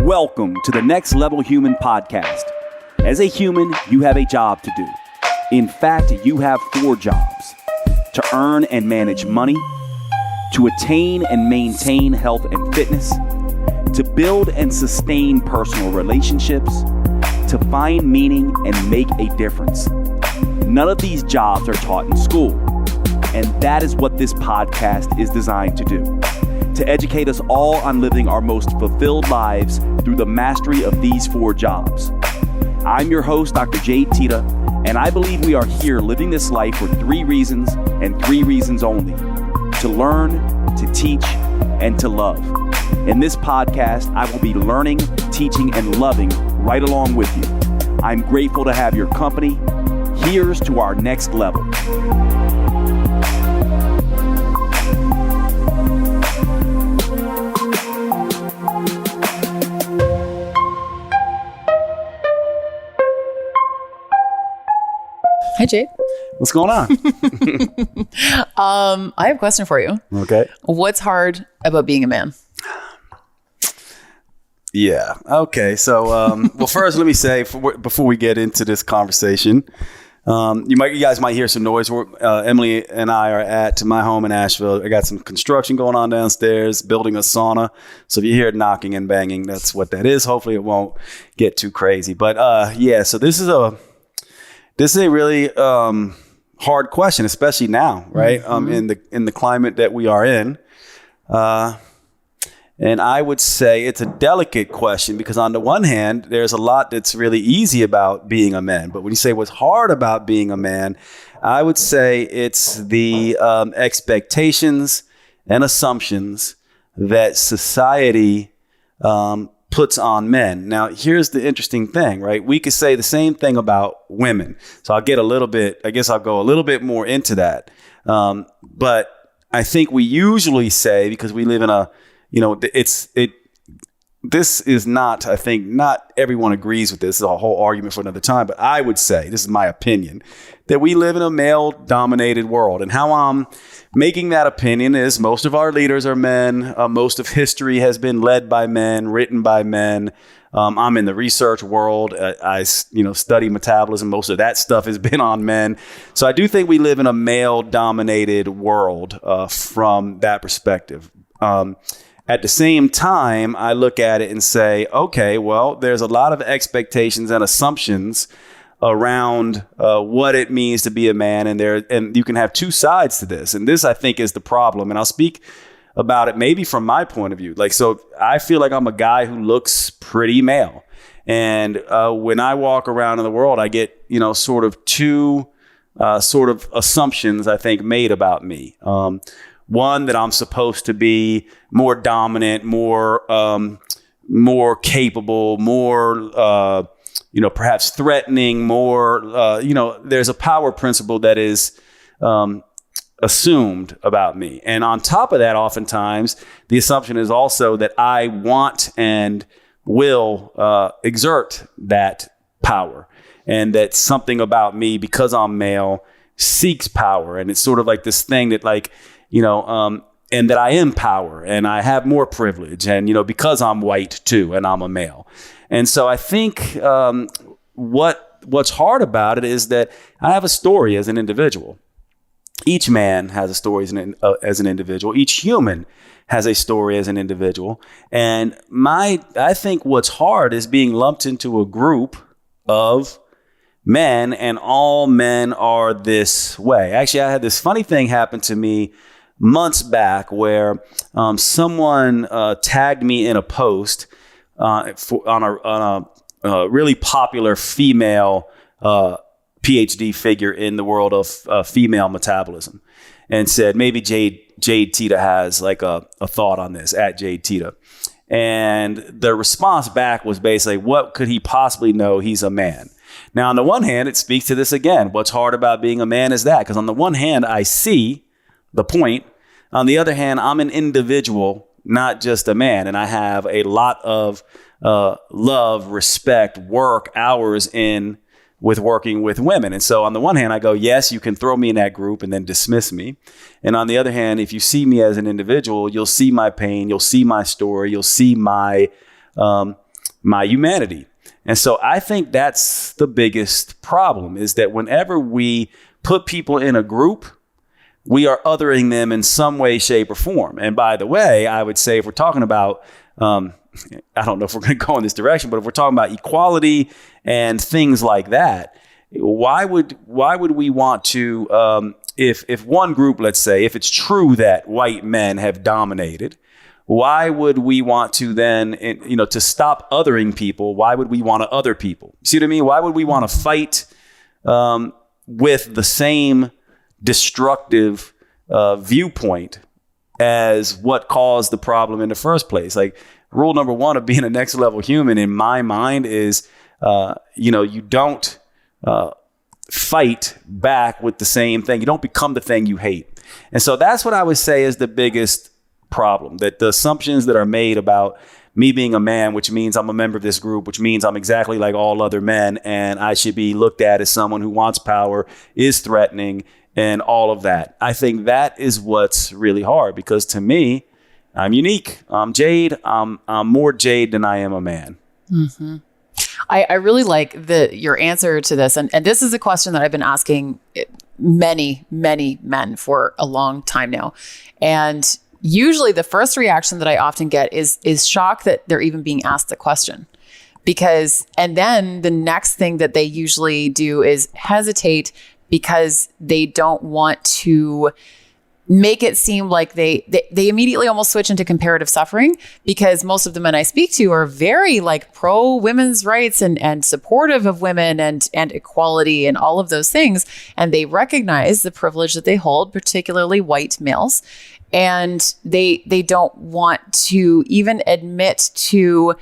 Welcome to the Next Level Human podcast. As a human, you have a job to do. In fact, you have 4 jobs: to earn and manage money, to attain and maintain health and fitness, to build and sustain personal relationships, to find meaning and make a difference. None of these jobs are taught in school, and that is what this podcast is designed to do: to educate us all on living our most fulfilled lives through the mastery of these 4 jobs. I'm your host, Dr. Jade Teta, and I believe we are here living this life for 3 reasons and 3 reasons only: to learn, to teach, and to love. In this podcast, I will be learning, teaching, and loving right along with you. I'm grateful to have your company. Here's to our next level. Hi, Jade. What's going on? I have a question for you. Okay. What's hard about being a man? Yeah. Okay. So, well, first, let me say before we get into this conversation, you guys might hear some noise. Emily and I are at my home in Asheville. I got some construction going on downstairs, building a sauna. So if you hear knocking and banging, that's what that is. Hopefully, it won't get too crazy. But yeah. So this is a really hard question, especially now, right? Mm-hmm. In the climate that we are in. And I would say it's a delicate question because on the one hand, there's a lot that's really easy about being a man. But when you say what's hard about being a man, I would say it's the expectations and assumptions that society puts on men. Now, here's the interesting thing, right? We could say the same thing about women. So I'll go a little bit more into that. But I think we usually say, because we live in this is not, I think not everyone agrees with this. This is a whole argument for another time, but I would say, this is my opinion, that we live in a male dominated world. And how I'm making that opinion is most of our leaders are men. Most of history has been led by men, written by men. I'm in the research world. I study metabolism. Most of that stuff has been on men. So I do think we live in a male dominated world from that perspective. At the same time, I look at it and say, okay, well, there's a lot of expectations and assumptions around what it means to be a man. And you can have 2 sides to this. And this, I think, is the problem. And I'll speak about it maybe from my point of view. So I feel like I'm a guy who looks pretty male. And when I walk around in the world, I get, sort of 2 sort of assumptions, I think, made about me. One, that I'm supposed to be more dominant, more capable, more, perhaps threatening, more, there's a power principle that is assumed about me. And on top of that, oftentimes, the assumption is also that I want and will exert that power, and that something about me, because I'm male, seeks power. And it's sort of like this thing that and that I am power and I have more privilege, and, because I'm white too, and I'm a male. And so I think what's hard about it is that I have a story as an individual. Each man has a story as an individual. Each human has a story as an individual. And I think what's hard is being lumped into a group of men, and all men are this way. Actually, I had this funny thing happen to me months back where someone tagged me in a post on a really popular female PhD figure in the world of female metabolism, and said maybe Jade Teta has like a thought on this, at Jade Teta. And the response back was basically, what could he possibly know? He's a man. Now, on the one hand, it speaks to this again. What's hard about being a man is that, because on the one hand, I see the point. On the other hand, I'm an individual, not just a man. And I have a lot of love, respect, work, hours in with working with women. And so on the one hand, I go, yes, you can throw me in that group and then dismiss me. And on the other hand, if you see me as an individual, you'll see my pain, you'll see my story, you'll see my my humanity. And so I think that's the biggest problem, is that whenever we put people in a group, we are othering them in some way, shape, or form. And by the way, I would say if we're talking about, I don't know if we're going to go in this direction, but if we're talking about equality and things like that, why would we want to, if one group, let's say, if it's true that white men have dominated, why would we want to then, to stop othering people? Why would we want to other people? See what I mean? Why would we want to fight with the same destructive viewpoint as what caused the problem in the first place? Like, rule number one of being a next level human in my mind is, you don't fight back with the same thing. You don't become the thing you hate. And so that's what I would say is the biggest problem, that the assumptions that are made about me being a man, which means I'm a member of this group, which means I'm exactly like all other men, and I should be looked at as someone who wants power, is threatening, and all of that. I think that is what's really hard, because to me, I'm unique. I'm Jade. I'm more Jade than I am a man. Mm-hmm. I really like your answer to this. And this is a question that I've been asking many, many men for a long time now. And usually the first reaction that I often get is shock that they're even being asked the question. And then the next thing that they usually do is hesitate because they don't want to make it seem like they immediately almost switch into comparative suffering, because most of the men I speak to are very like pro women's rights and supportive of women and equality and all of those things. And they recognize the privilege that they hold, particularly white males. And they don't want to even admit to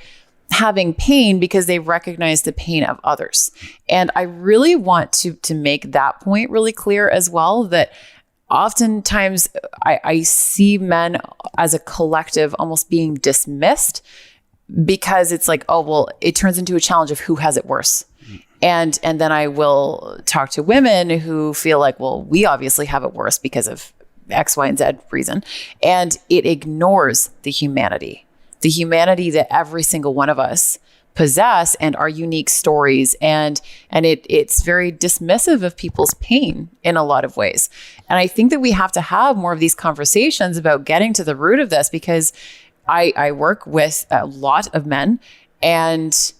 having pain because they recognize the pain of others. And I really want to make that point really clear as well, that oftentimes I see men as a collective almost being dismissed because it's like, oh, well, it turns into a challenge of who has it worse. And then I will talk to women who feel like, well, we obviously have it worse because of X, Y, and Z reason. And it ignores the humanity that every single one of us possess and our unique stories. And it's very dismissive of people's pain in a lot of ways. And I think that we have to have more of these conversations about getting to the root of this, because I work with a lot of men, and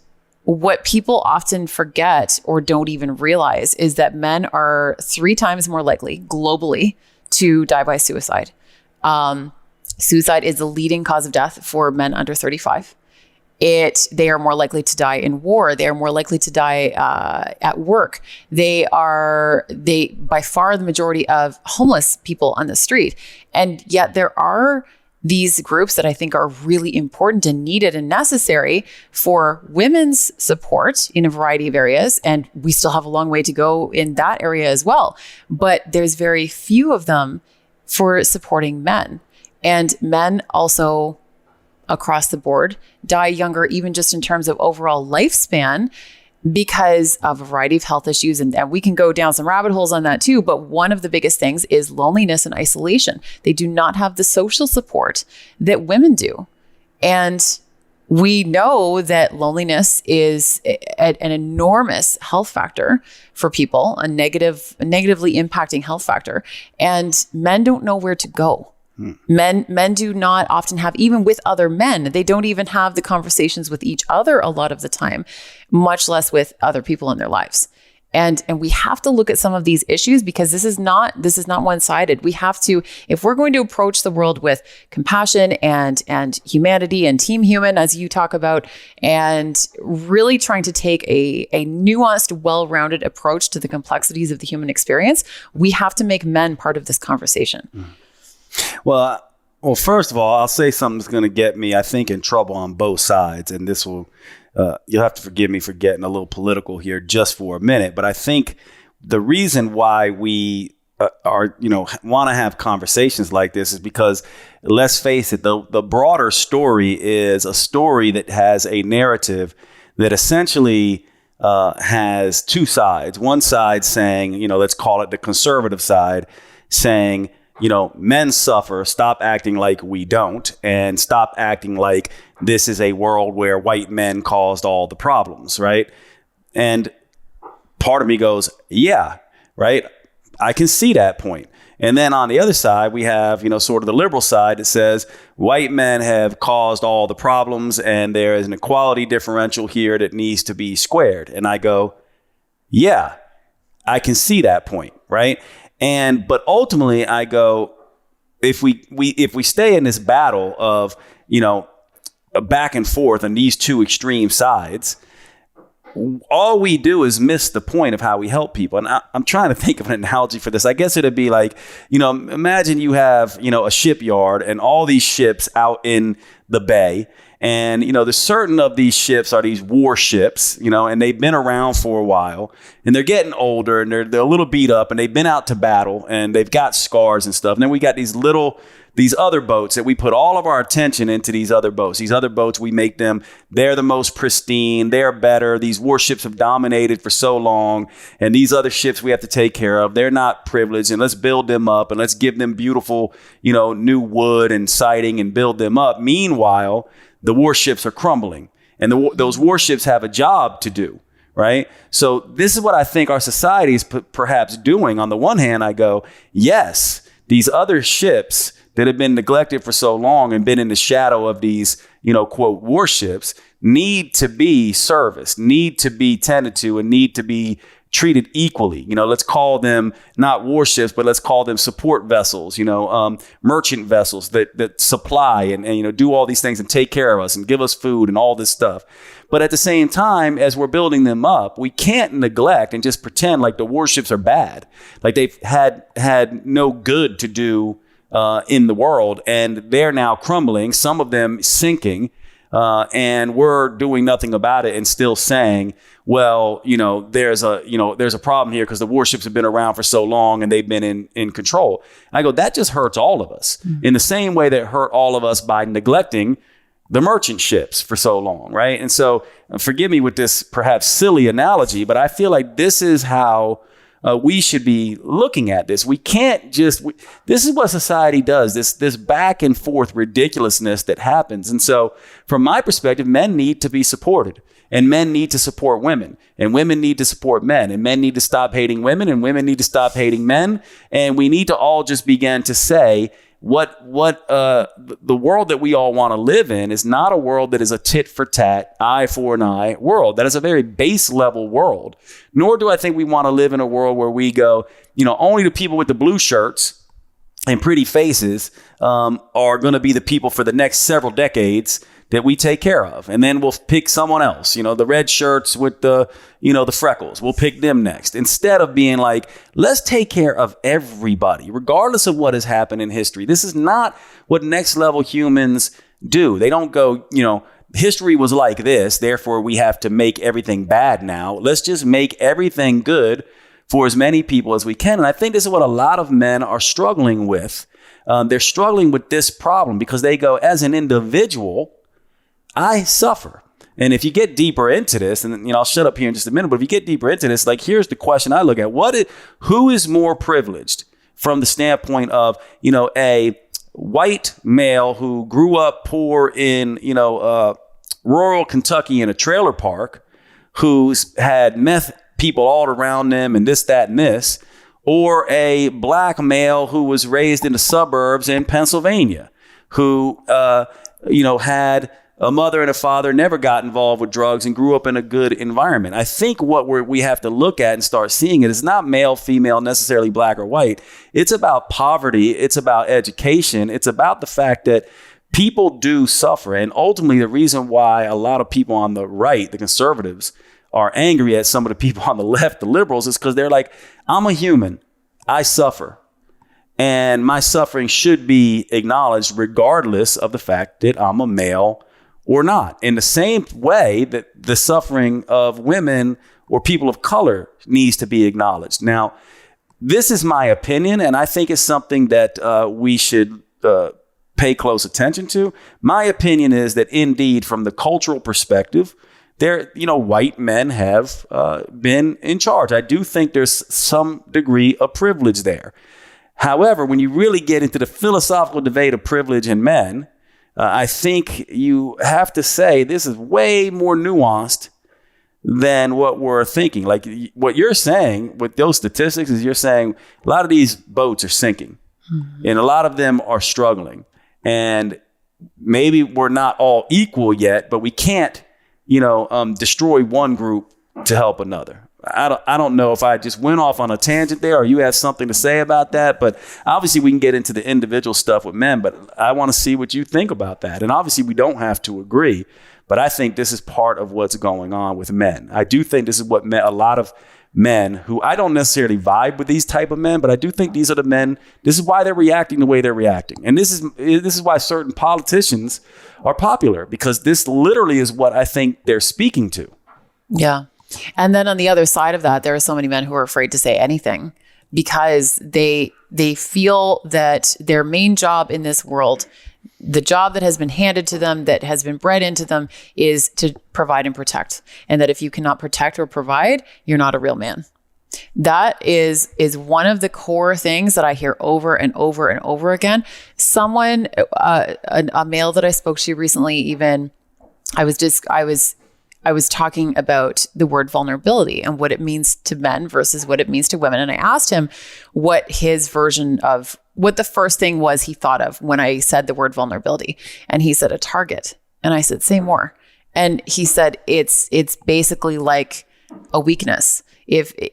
what people often forget or don't even realize is that men are 3 times more likely globally to die by suicide. Suicide is the leading cause of death for men under 35. They are more likely to die in war. They are more likely to die at work. They by far the majority of homeless people on the street. And yet there are these groups that I think are really important and needed and necessary for women's support in a variety of areas. And we still have a long way to go in that area as well. But there's very few of them for supporting men. And men also, across the board, die younger, even just in terms of overall lifespan, because of a variety of health issues. And we can go down some rabbit holes on that too. But one of the biggest things is loneliness and isolation. They do not have the social support that women do. And we know that loneliness is an enormous health factor for people, a negatively impacting health factor. And men don't know where to go. Men do not often have, even with other men, they don't even have the conversations with each other a lot of the time, much less with other people in their lives. And we have to look at some of these issues, because this is not one-sided. We have to, if we're going to approach the world with compassion and humanity and team human, as you talk about, and really trying to take a nuanced, well-rounded approach to the complexities of the human experience, we have to make men part of this conversation. Well, first of all, I'll say something that's going to get me, I think, in trouble on both sides. And this will, you'll have to forgive me for getting a little political here just for a minute. But I think the reason why we want to have conversations like this is because, let's face it, the broader story is a story that has a narrative that essentially has 2 sides. One side saying, let's call it the conservative side, saying, men suffer, stop acting like we don't, and stop acting like this is a world where white men caused all the problems, right? And part of me goes, yeah, right? I can see that point. And then on the other side, we have, sort of the liberal side that says white men have caused all the problems and there is an equality differential here that needs to be squared. And I go, yeah, I can see that point, right? But ultimately I go, if we stay in this battle of, a back and forth on these two extreme sides, all we do is miss the point of how we help people. And I'm trying to think of an analogy for this. I guess it'd be like, imagine you have, a shipyard and all these ships out in the bay. And, there's certain of these ships are these warships, and they've been around for a while and they're getting older and they're a little beat up and they've been out to battle and they've got scars and stuff. And then we got these other boats that we put all of our attention into. These other boats, we make them, they're the most pristine, they're better. These warships have dominated for so long. And these other ships we have to take care of, they're not privileged, and let's build them up and let's give them beautiful, new wood and siding and build them up. Meanwhile, the warships are crumbling and those warships have a job to do. Right. So this is what I think our society is perhaps doing. On the one hand, I go, yes, these other ships that have been neglected for so long and been in the shadow of these, quote, warships need to be serviced, need to be tended to, and need to be treated equally. Let's call them not warships, but let's call them support vessels, merchant vessels that supply and do all these things and take care of us and give us food and all this stuff. But at the same time, as we're building them up, we can't neglect and just pretend like the warships are bad, like they've had no good to do in the world, and they're now crumbling, some of them sinking, and we're doing nothing about it and still saying, well, there's a problem here because the warships have been around for so long and they've been in control. I go, that just hurts all of us in the same way that it hurt all of us by neglecting the merchant ships for so long, right? And so forgive me with this perhaps silly analogy, but I feel like this is how we should be looking at this. We can't this is what society does, this back and forth ridiculousness that happens. And so from my perspective, men need to be supported, and men need to support women, and women need to support men, and men need to stop hating women, and women need to stop hating men. And we need to all just begin to say, the world that we all want to live in is not a world that is a tit for tat, eye for an eye world. That is a very base level world. Nor do I think we want to live in a world where we go, only the people with the blue shirts and pretty faces are going to be the people for the next several decades that we take care of. And then we'll pick someone else, the red shirts with the freckles. We'll pick them next. Instead of being like, let's take care of everybody, regardless of what has happened in history. This is not what next level humans do. They don't go, history was like this, therefore we have to make everything bad now. Let's just make everything good for as many people as we can. And I think this is what a lot of men are struggling with. They're struggling with this problem because they go, as an individual, I suffer. And if you get deeper into this, and I'll shut up here in just a minute, but if you get deeper into this, like, here's the question I look at. Who is more privileged from the standpoint of, a white male who grew up poor in, rural Kentucky in a trailer park, who's had meth people all around them and this, that, and this, or a black male who was raised in the suburbs in Pennsylvania, who, had a mother and a father, never got involved with drugs and grew up in a good environment. I think what we have to look at and start seeing it is not male, female, necessarily black or white. It's about poverty. It's about education. It's about the fact that people do suffer. And ultimately, the reason why a lot of people on the right, the conservatives, are angry at some of the people on the left, the liberals, is because they're like, I'm a human. I suffer. And my suffering should be acknowledged regardless of the fact that I'm a male or not. In the same way that the suffering of women or people of color needs to be acknowledged. Now, this is my opinion, and I think it's something that we should pay close attention to. My opinion is that indeed, from the cultural perspective, white men have been in charge. I do think there's some degree of privilege there. However, when you really get into the philosophical debate of privilege in men, I think you have to say this is way more nuanced than what we're thinking. Like what you're saying with those statistics is you're saying a lot of these boats are sinking and a lot of them are struggling. And maybe we're not all equal yet, but we can't, destroy one group to help another. I don't know if I just went off on a tangent there or you have something to say about that, but obviously we can get into the individual stuff with men, but I want to see what you think about that. And obviously we don't have to agree, but I think this is part of what's going on with men. I do think this is what a lot of men who I don't necessarily vibe with these type of men, but I do think these are the men. This is why they're reacting the way they're reacting. And this is why certain politicians are popular, because this literally is what I think they're speaking to. Yeah. And then on the other side of that, there are so many men who are afraid to say anything because they feel that their main job in this world, the job that has been handed to them, that has been bred into them, is to provide and protect. And that if you cannot protect or provide, you're not a real man. That is one of the core things that I hear over and over and over again. Someone, a male that I spoke to recently, even I was talking about the word vulnerability and what it means to men versus what it means to women. And I asked him what his version of what the first thing was he thought of when I said the word vulnerability. And he said a target. And I said, say more. And he said, it's basically like a weakness.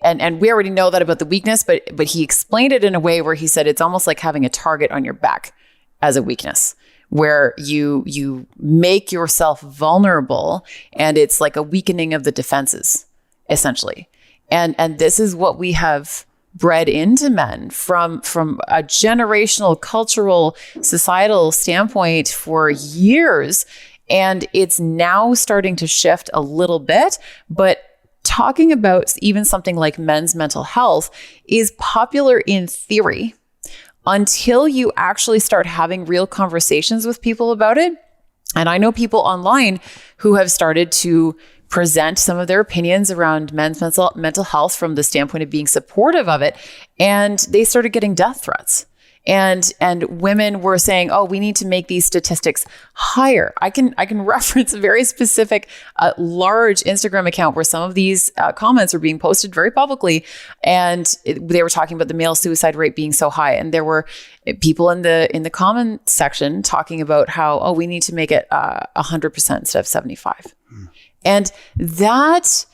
And we already know that about the weakness, but he explained it in a way where he said, it's almost like having a target on your back as a weakness, where you make yourself vulnerable and it's like a weakening of the defenses, essentially. And this is what we have bred into men from a generational, cultural, societal standpoint for years. And it's now starting to shift a little bit, but talking about even something like men's mental health is popular in theory until you actually start having real conversations with people about it. And I know people online who have started to present some of their opinions around men's mental health from the standpoint of being supportive of it. And they started getting death threats. And women were saying, oh, we need to make these statistics higher. I can reference a very specific large Instagram account where some of these comments were being posted very publicly, and they were talking about the male suicide rate being so high. And there were people in the comment section talking about how, oh, we need to make it 100% instead of 75. And that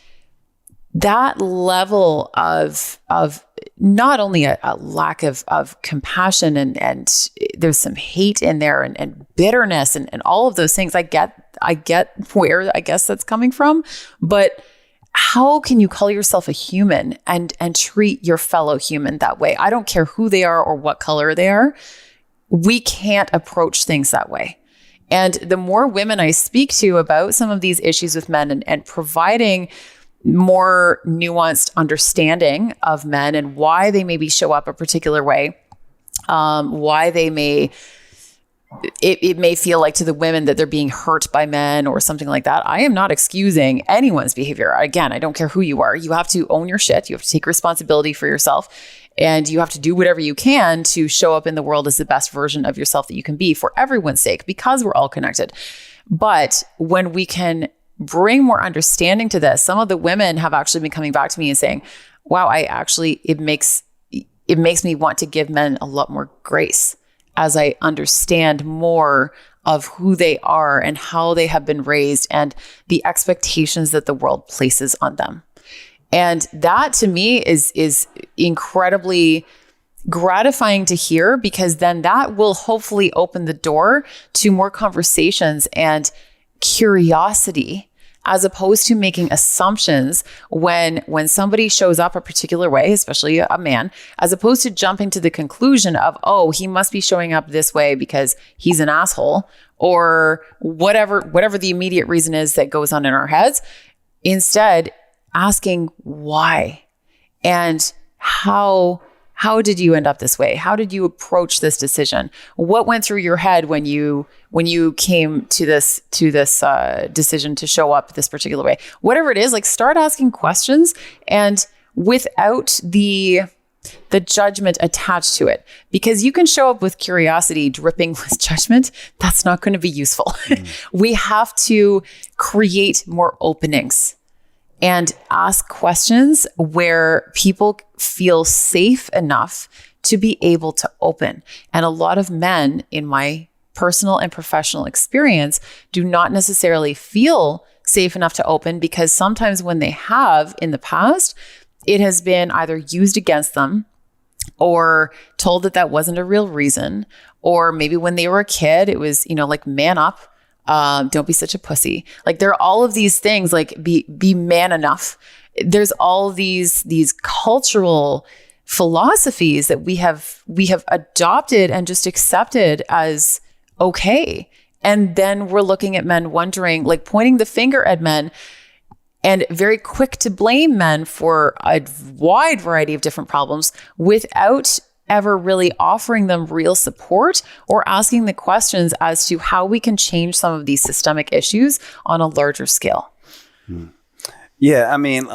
level of not only a lack of compassion and there's some hate in there and bitterness and all of those things. I get where I guess that's coming from, but how can you call yourself a human and treat your fellow human that way? I don't care who they are or what color they are. We can't approach things that way. And the more women I speak to about some of these issues with men and providing more nuanced understanding of men and why they maybe show up a particular way, why they may, it may feel like to the women that they're being hurt by men or something like that. I am not excusing anyone's behavior. Again, I don't care who you are. You have to own your shit. You have to take responsibility for yourself, and you have to do whatever you can to show up in the world as the best version of yourself that you can be for everyone's sake, because we're all connected. But when we can bring more understanding to this, some of the women have actually been coming back to me and saying, wow, it makes me want to give men a lot more grace as I understand more of who they are and how they have been raised and the expectations that the world places on them. And that to me is incredibly gratifying to hear, because then that will hopefully open the door to more conversations and curiosity, as opposed to making assumptions when somebody shows up a particular way, especially a man, as opposed to jumping to the conclusion of, oh, he must be showing up this way because he's an asshole, or whatever the immediate reason is that goes on in our heads. Instead, asking why and how did you end up this way? How did you approach this decision? What went through your head when you came to this decision to show up this particular way? Whatever it is, like, start asking questions, and without the the judgment attached to it, because you can show up with curiosity dripping with judgment. That's not going to be useful. We have to create more openings and ask questions where people feel safe enough to be able to open. And a lot of men, in my personal and professional experience, do not necessarily feel safe enough to open, because sometimes when they have in the past, it has been either used against them or told that that wasn't a real reason. Or maybe when they were a kid, it was, like, man up. Don't be such a pussy. Like, there are all of these things, like be man enough. There's all these cultural philosophies that we have adopted and just accepted as okay. And then we're looking at men wondering, like, pointing the finger at men, and very quick to blame men for a wide variety of different problems without ever really offering them real support or asking the questions as to how we can change some of these systemic issues on a larger scale. Yeah, I mean,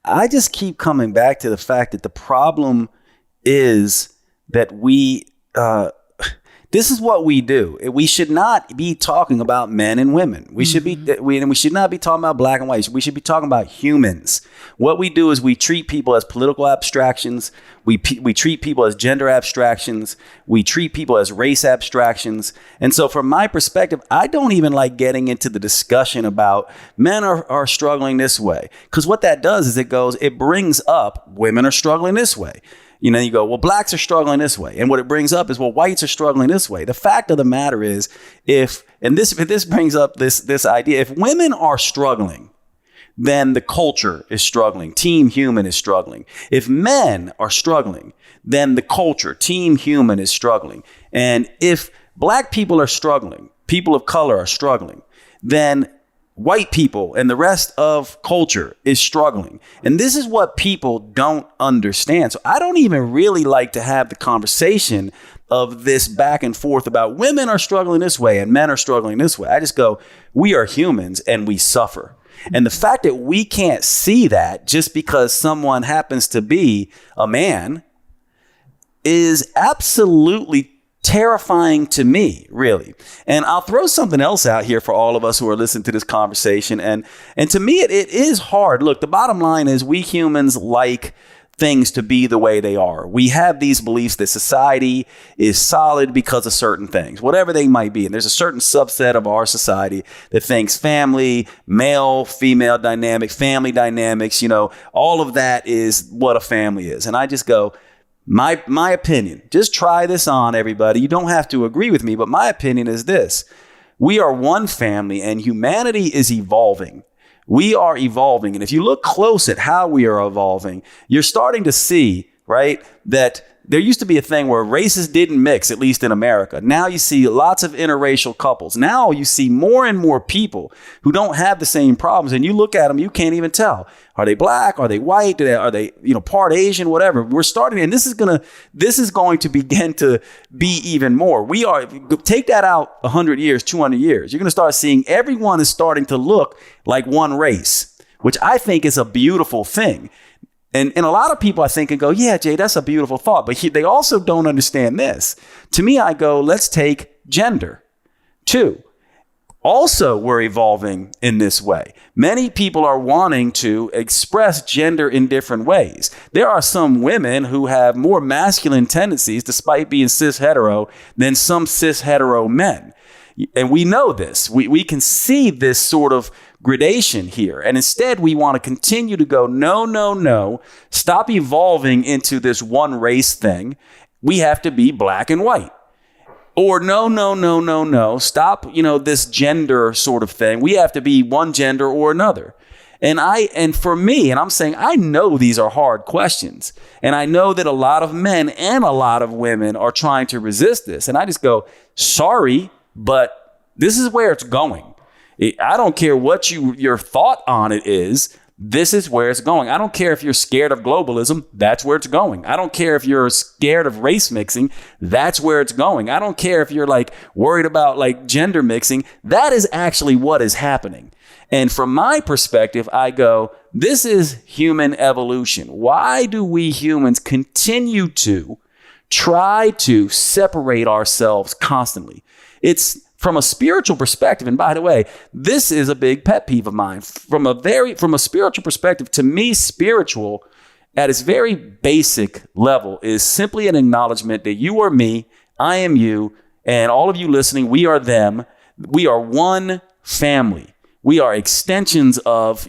I just keep coming back to the fact that the problem is that this is what we do. We should not be talking about men and women. We should be, we should not be talking about black and white. We should be talking about humans. What we do is we treat people as political abstractions. We treat people as gender abstractions. We treat people as race abstractions. And so from my perspective, I don't even like getting into the discussion about men are struggling this way. Because what that does is it brings up women are struggling this way. You go, well, blacks are struggling this way. And what it brings up is, well, whites are struggling this way. The fact of the matter is, if this brings up this idea, if women are struggling, then the culture is struggling. Team human is struggling. If men are struggling, then the culture, team human, is struggling. And if black people are struggling, people of color are struggling, then white people and the rest of culture is struggling. And this is what people don't understand. So I don't even really like to have the conversation of this back and forth about women are struggling this way and men are struggling this way. I just go, we are humans and we suffer. And the fact that we can't see that just because someone happens to be a man is absolutely terrifying to me, really. And I'll throw something else out here for all of us who are listening to this conversation. And to me, it is hard. Look, the bottom line is we humans like things to be the way they are. We have these beliefs that society is solid because of certain things, whatever they might be. And there's a certain subset of our society that thinks family, male, female dynamic, family dynamics, all of that is what a family is. And I just go, my opinion, just try this on, everybody. You don't have to agree with me, but my opinion is this. We are one family and humanity is evolving. We are evolving. And if you look close at how we are evolving, you're starting to see, right, that there used to be a thing where races didn't mix, at least in America. Now you see lots of interracial couples. Now you see more and more people who don't have the same problems. And you look at them, you can't even tell. Are they black? Are they white? Are they, part Asian, whatever? We're starting, and this is going to begin to be even more. Take that out 100 years, 200 years. You're going to start seeing everyone is starting to look like one race, which I think is a beautiful thing. And a lot of people, I think, can go, yeah, Jay, that's a beautiful thought. But they also don't understand this. To me, I go, let's take gender, too. Also, we're evolving in this way. Many people are wanting to express gender in different ways. There are some women who have more masculine tendencies, despite being cis hetero, than some cis hetero men. And we know this. We can see this sort of gradation here. And instead, we want to continue to go, no. Stop evolving into this one race thing. We have to be black and white. Or no. Stop, this gender sort of thing. We have to be one gender or another. And for me, and I'm saying, I know these are hard questions. And I know that a lot of men and a lot of women are trying to resist this. And I just go, sorry, but this is where it's going. I don't care what your thought on it is. This is where it's going. I don't care if you're scared of globalism. That's where it's going. I don't care if you're scared of race mixing. That's where it's going. I don't care if you're like worried about like gender mixing. That is actually what is happening. And from my perspective, I go, this is human evolution. Why do we humans continue to try to separate ourselves constantly? It's from a spiritual perspective. And by the way, this is a big pet peeve of mine. From a spiritual perspective, to me, spiritual at its very basic level is simply an acknowledgement that you are me, I am you, and all of you listening, we are them. We are one family. We are extensions of,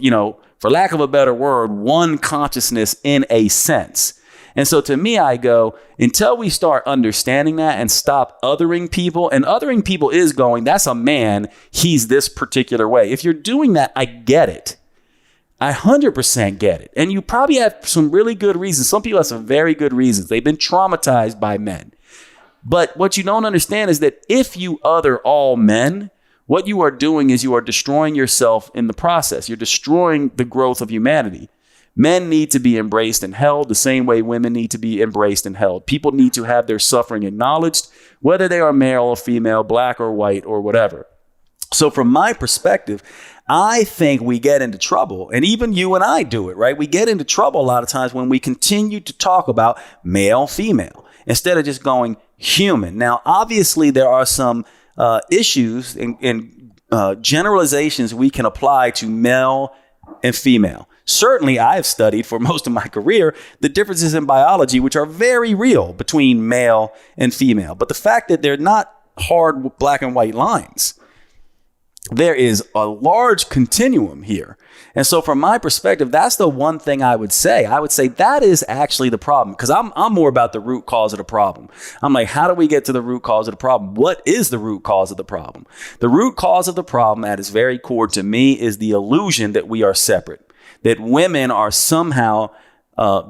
for lack of a better word, one consciousness in a sense. And so to me, I go, until we start understanding that and stop othering people, and othering people is going, that's a man, he's this particular way. If you're doing that, I get it. I 100% get it. And you probably have some really good reasons. Some people have some very good reasons. They've been traumatized by men. But what you don't understand is that if you other all men, what you are doing is you are destroying yourself in the process. You're destroying the growth of humanity. Men need to be embraced and held the same way women need to be embraced and held. People need to have their suffering acknowledged, whether they are male or female, black or white or whatever. So from my perspective, I think we get into trouble, and even you and I do it, right? We get into trouble a lot of times when we continue to talk about male, female, instead of just going human. Now, obviously, there are some issues and generalizations we can apply to male and female. Certainly, I have studied for most of my career the differences in biology, which are very real between male and female. But the fact that they're not hard black and white lines, there is a large continuum here. And so from my perspective, that's the one thing I would say. I would say that is actually the problem, because I'm more about the root cause of the problem. I'm like, how do we get to the root cause of the problem? What is the root cause of the problem? The root cause of the problem at its very core to me is the illusion that we are separate, that women are somehow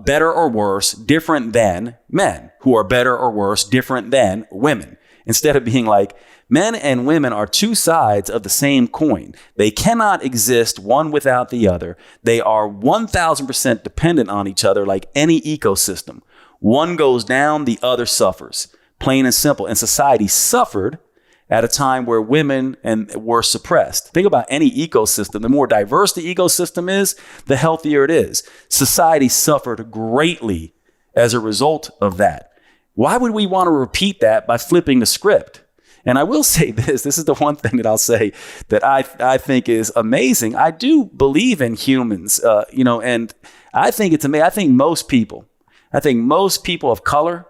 better or worse, different than men, who are better or worse, different than women. Instead of being like, men and women are two sides of the same coin. They cannot exist one without the other. They are 1,000% dependent on each other like any ecosystem. One goes down, the other suffers. Plain and simple. And society suffered at a time where women were suppressed. Think about any ecosystem. The more diverse the ecosystem is, the healthier it is. Society suffered greatly as a result of that. Why would we want to repeat that by flipping the script? And I will say this is the one thing that I'll say that I think is amazing. I do believe in humans, and I think it's amazing. I think most people of color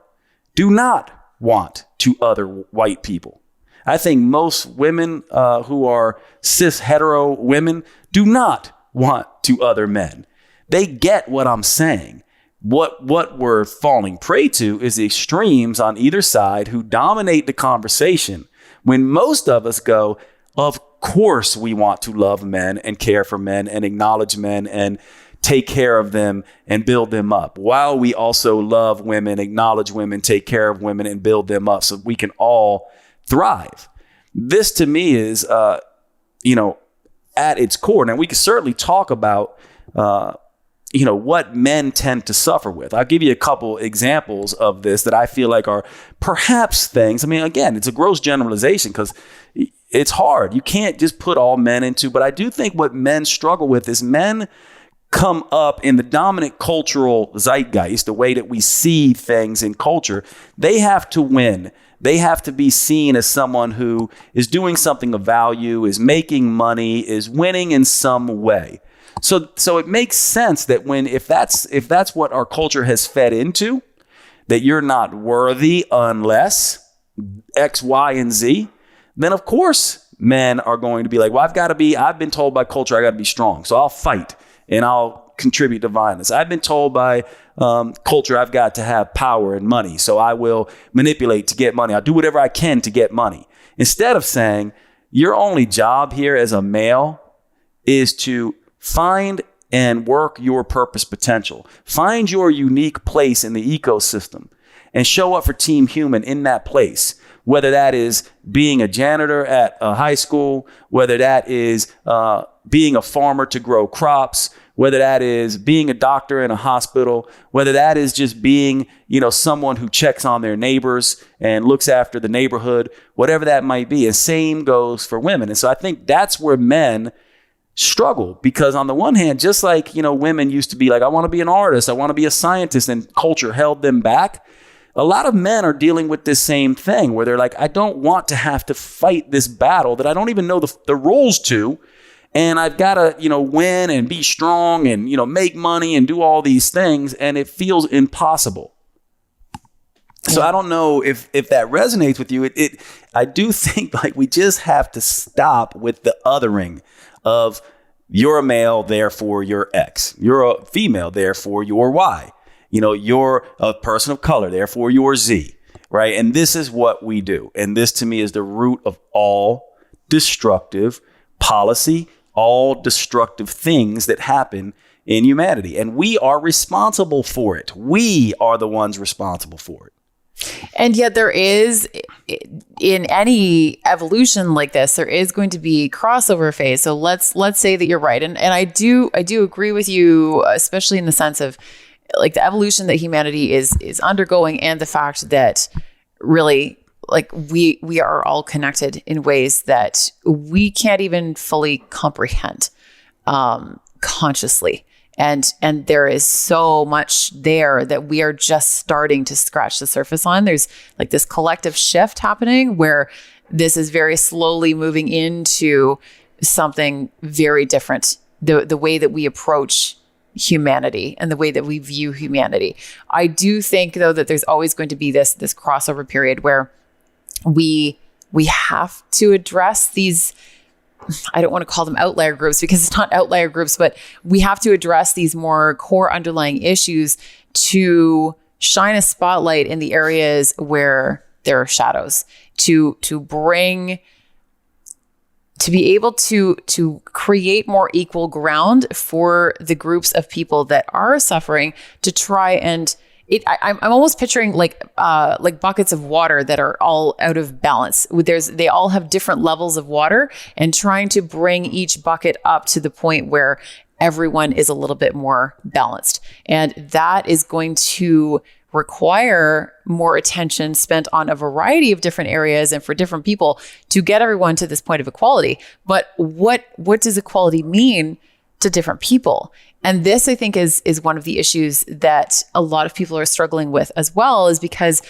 do not want to other white people. I think most women who are cis hetero women do not want to other men. They get what I'm saying. What we're falling prey to is the extremes on either side who dominate the conversation, when most of us go, of course we want to love men and care for men and acknowledge men and take care of them and build them up, while we also love women, acknowledge women, take care of women and build them up so we can all thrive. This to me is, at its core. Now we can certainly talk about, what men tend to suffer with. I'll give you a couple examples of this that I feel like are perhaps things. I mean, again, it's a gross generalization because it's hard. You can't just put all men into, but I do think what men struggle with is men come up in the dominant cultural zeitgeist, the way that we see things in culture. They have to win. They have to be seen as someone who is doing something of value, is making money, is winning in some way. So it makes sense that if that's what our culture has fed into, that you're not worthy unless X, Y, and Z, then of course men are going to be like, well, I've been told by culture I got to be strong, so I'll fight and I'll contribute to violence. I've been told by culture I've got to have power and money, so I will manipulate to get money. I'll do whatever I can to get money. Instead of saying your only job here as a male is to find and work your purpose potential. Find your unique place in the ecosystem and show up for Team Human in that place. Whether that is being a janitor at a high school, whether that is being a farmer to grow crops, whether that is being a doctor in a hospital, whether that is just being, someone who checks on their neighbors and looks after the neighborhood, whatever that might be. And same goes for women. And so I think that's where men struggle, because on the one hand, just like, women used to be like, I want to be an artist, I want to be a scientist, and culture held them back. A lot of men are dealing with this same thing where they're like, I don't want to have to fight this battle that I don't even know the rules to. And I've got to, win and be strong and, make money and do all these things. And it feels impossible. So I don't know if that resonates with you. I do think like we just have to stop with the othering of you're a male, therefore you're X. You're a female, therefore you're Y. You're a person of color, therefore you're Z, right? And this is what we do. And this to me is the root of all destructive policy, all destructive things that happen in humanity. And we are responsible for it. We are the ones responsible for it. And yet there is, in any evolution like this, there is going to be crossover phase. So let's say that you're right. And I do agree with you, especially in the sense of like the evolution that humanity is undergoing, and the fact that really like we are all connected in ways that we can't even fully comprehend consciously. And there is so much there that we are just starting to scratch the surface on. There's like this collective shift happening where this is very slowly moving into something very different. The way that we approach humanity and the way that we view humanity. I do think though that there's always going to be this crossover period where we have to address these, I don't want to call them outlier groups because it's not outlier groups, but we have to address these more core underlying issues to shine a spotlight in the areas where there are shadows, to be able to create more equal ground for the groups of people that are suffering, to try and I'm almost picturing like buckets of water that are all out of balance. They all have different levels of water, and trying to bring each bucket up to the point where everyone is a little bit more balanced. And that is going to require more attention spent on a variety of different areas and for different people to get everyone to this point of equality. But what does equality mean to different people? And this, I think, is one of the issues that a lot of people are struggling with as well, is because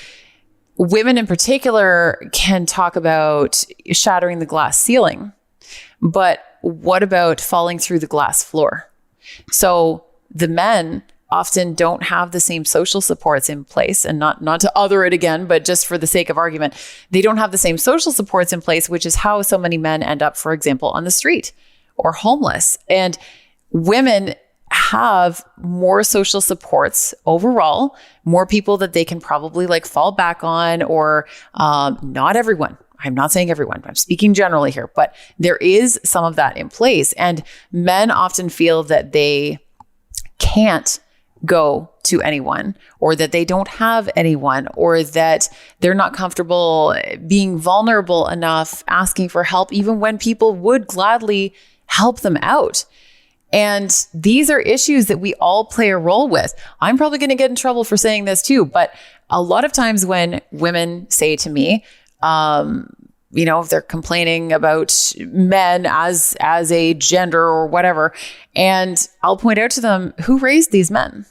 women in particular can talk about shattering the glass ceiling, but what about falling through the glass floor? So the men often don't have the same social supports in place, and not to other it again, but just for the sake of argument, they don't have the same social supports in place, which is how so many men end up, for example, on the street or homeless. And women have more social supports overall, more people that they can probably like fall back on, or not everyone. I'm not saying everyone, I'm speaking generally here, but there is some of that in place. And men often feel that they can't go to anyone, or that they don't have anyone, or that they're not comfortable being vulnerable enough, asking for help, even when people would gladly help them out. And these are issues that we all play a role with. I'm probably going to get in trouble for saying this too, but a lot of times when women say to me, if they're complaining about men as a gender or whatever, and I'll point out to them, who raised these men?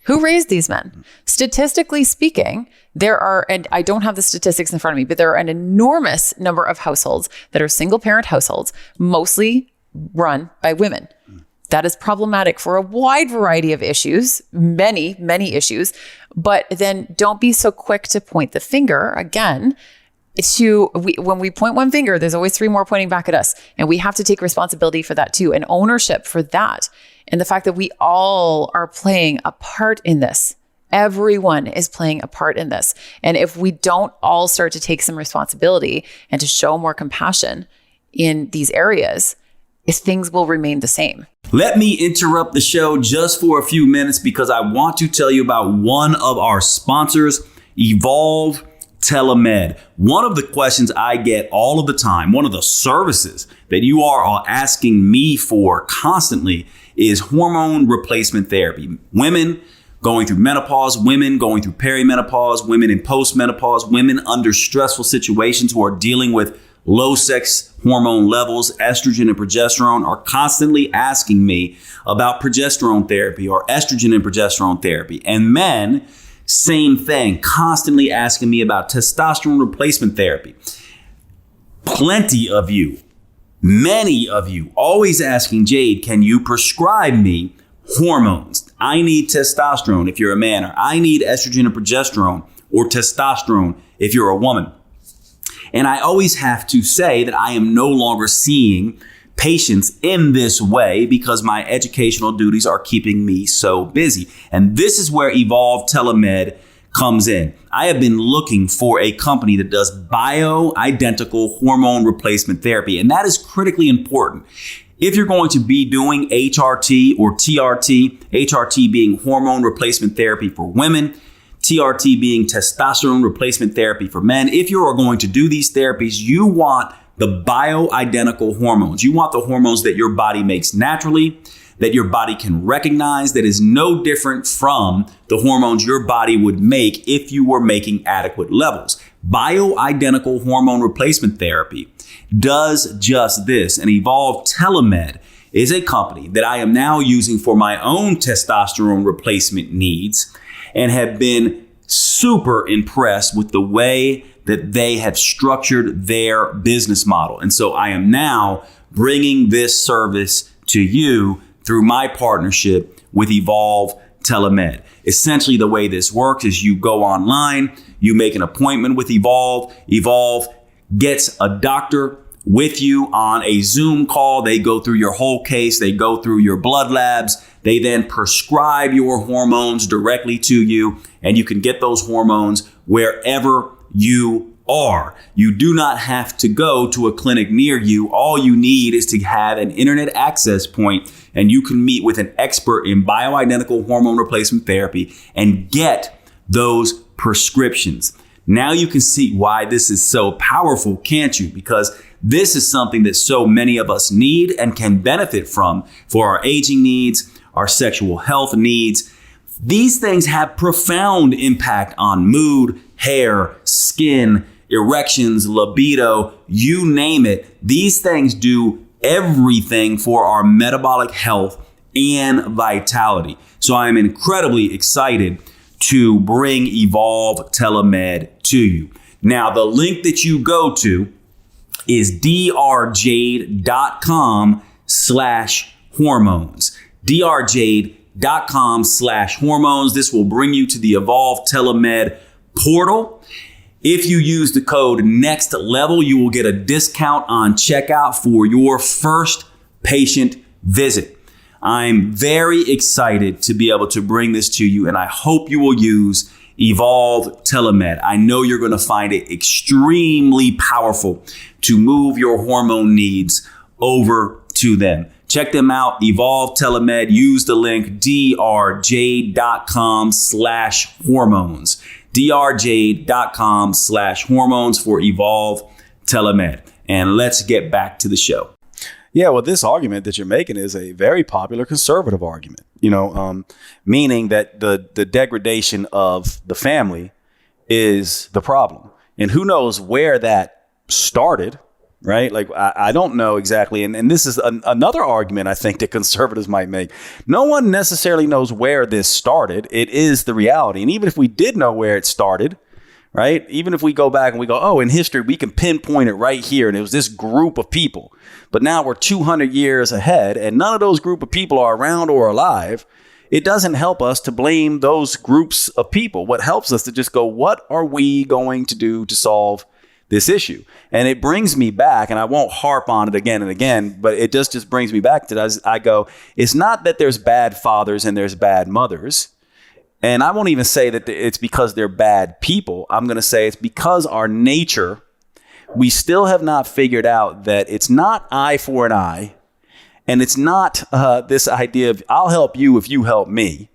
Who raised these men? Statistically speaking, there are, and I don't have the statistics in front of me, but there are an enormous number of households that are single parent households, mostly run by women. That is problematic for a wide variety of issues, many, many issues. But then don't be so quick to point the finger again. When we point one finger, there's always three more pointing back at us. And we have to take responsibility for that too, and ownership for that. And the fact that we all are playing a part in this. Everyone is playing a part in this. And if we don't all start to take some responsibility and to show more compassion in these areas, things will remain the same. Let me interrupt the show just for a few minutes because I want to tell you about one of our sponsors, Evolve Telemed. One of the questions I get all of the time, one of the services that you are asking me for constantly, is hormone replacement therapy. Women going through menopause, women going through perimenopause, women in postmenopause, women under stressful situations who are dealing with low sex hormone levels, estrogen and progesterone, are constantly asking me about progesterone therapy or estrogen and progesterone therapy. And men, same thing, constantly asking me about testosterone replacement therapy. Plenty of you, many of you, always asking, Jade, can you prescribe me hormones? I need testosterone if you're a man, or I need estrogen and progesterone or testosterone if you're a woman. And I always have to say that I am no longer seeing patients in this way because my educational duties are keeping me so busy. And this is where Evolve Telemed comes in. I have been looking for a company that does bioidentical hormone replacement therapy, and that is critically important. If you're going to be doing HRT or TRT, HRT being hormone replacement therapy for women, TRT being testosterone replacement therapy for men. If you are going to do these therapies, you want the bioidentical hormones. You want the hormones that your body makes naturally, that your body can recognize, that is no different from the hormones your body would make if you were making adequate levels. Bioidentical hormone replacement therapy does just this. And Evolve Telemed is a company that I am now using for my own testosterone replacement needs, and have been super impressed with the way that they have structured their business model. And so I am now bringing this service to you through my partnership with Evolve Telemed. Essentially, the way this works is you go online, you make an appointment with Evolve. Evolve gets a doctor with you on a Zoom call. They go through your whole case. They go through your blood labs. They then prescribe your hormones directly to you, and you can get those hormones wherever you are. You do not have to go to a clinic near you. All you need is to have an internet access point, and you can meet with an expert in bioidentical hormone replacement therapy and get those prescriptions. Now you can see why this is so powerful, can't you? Because this is something that so many of us need and can benefit from for our aging needs, our sexual health needs. These things have profound impact on mood, hair, skin, erections, libido, you name it. These things do everything for our metabolic health and vitality. So I am incredibly excited to bring Evolve Telemed to you. Now, the link that you go to is drjade.com/hormones. drjade.com/hormones. This will bring you to the Evolve Telemed portal. If you use the code Next Level, you will get a discount on checkout for your first patient visit. I'm very excited to be able to bring this to you, and I hope you will use Evolve Telemed. I know you're going to find it extremely powerful to move your hormone needs over to them. Check them out, Evolve Telemed. Use the link drjade.com/hormones. drjade.com/hormones for Evolve Telemed. And let's get back to the show. Yeah, well, this argument that you're making is a very popular conservative argument, meaning that the degradation of the family is the problem. And who knows where that started, right? Like, I don't know exactly. And this is another argument I think that conservatives might make. No one necessarily knows where this started. It is the reality. And even if we did know where it started, right? Even if we go back and we go, oh, in history, we can pinpoint it right here. And it was this group of people. But now we're 200 years ahead and none of those group of people are around or alive. It doesn't help us to blame those groups of people. What helps us to just go, what are we going to do to solve this issue? And it brings me back, and I won't harp on it again and again, but it just brings me back to that. I go, it's not that there's bad fathers and there's bad mothers. And I won't even say that it's because they're bad people. I'm going to say it's because our nature, we still have not figured out that it's not eye for an eye. And it's not this idea of I'll help you if you help me.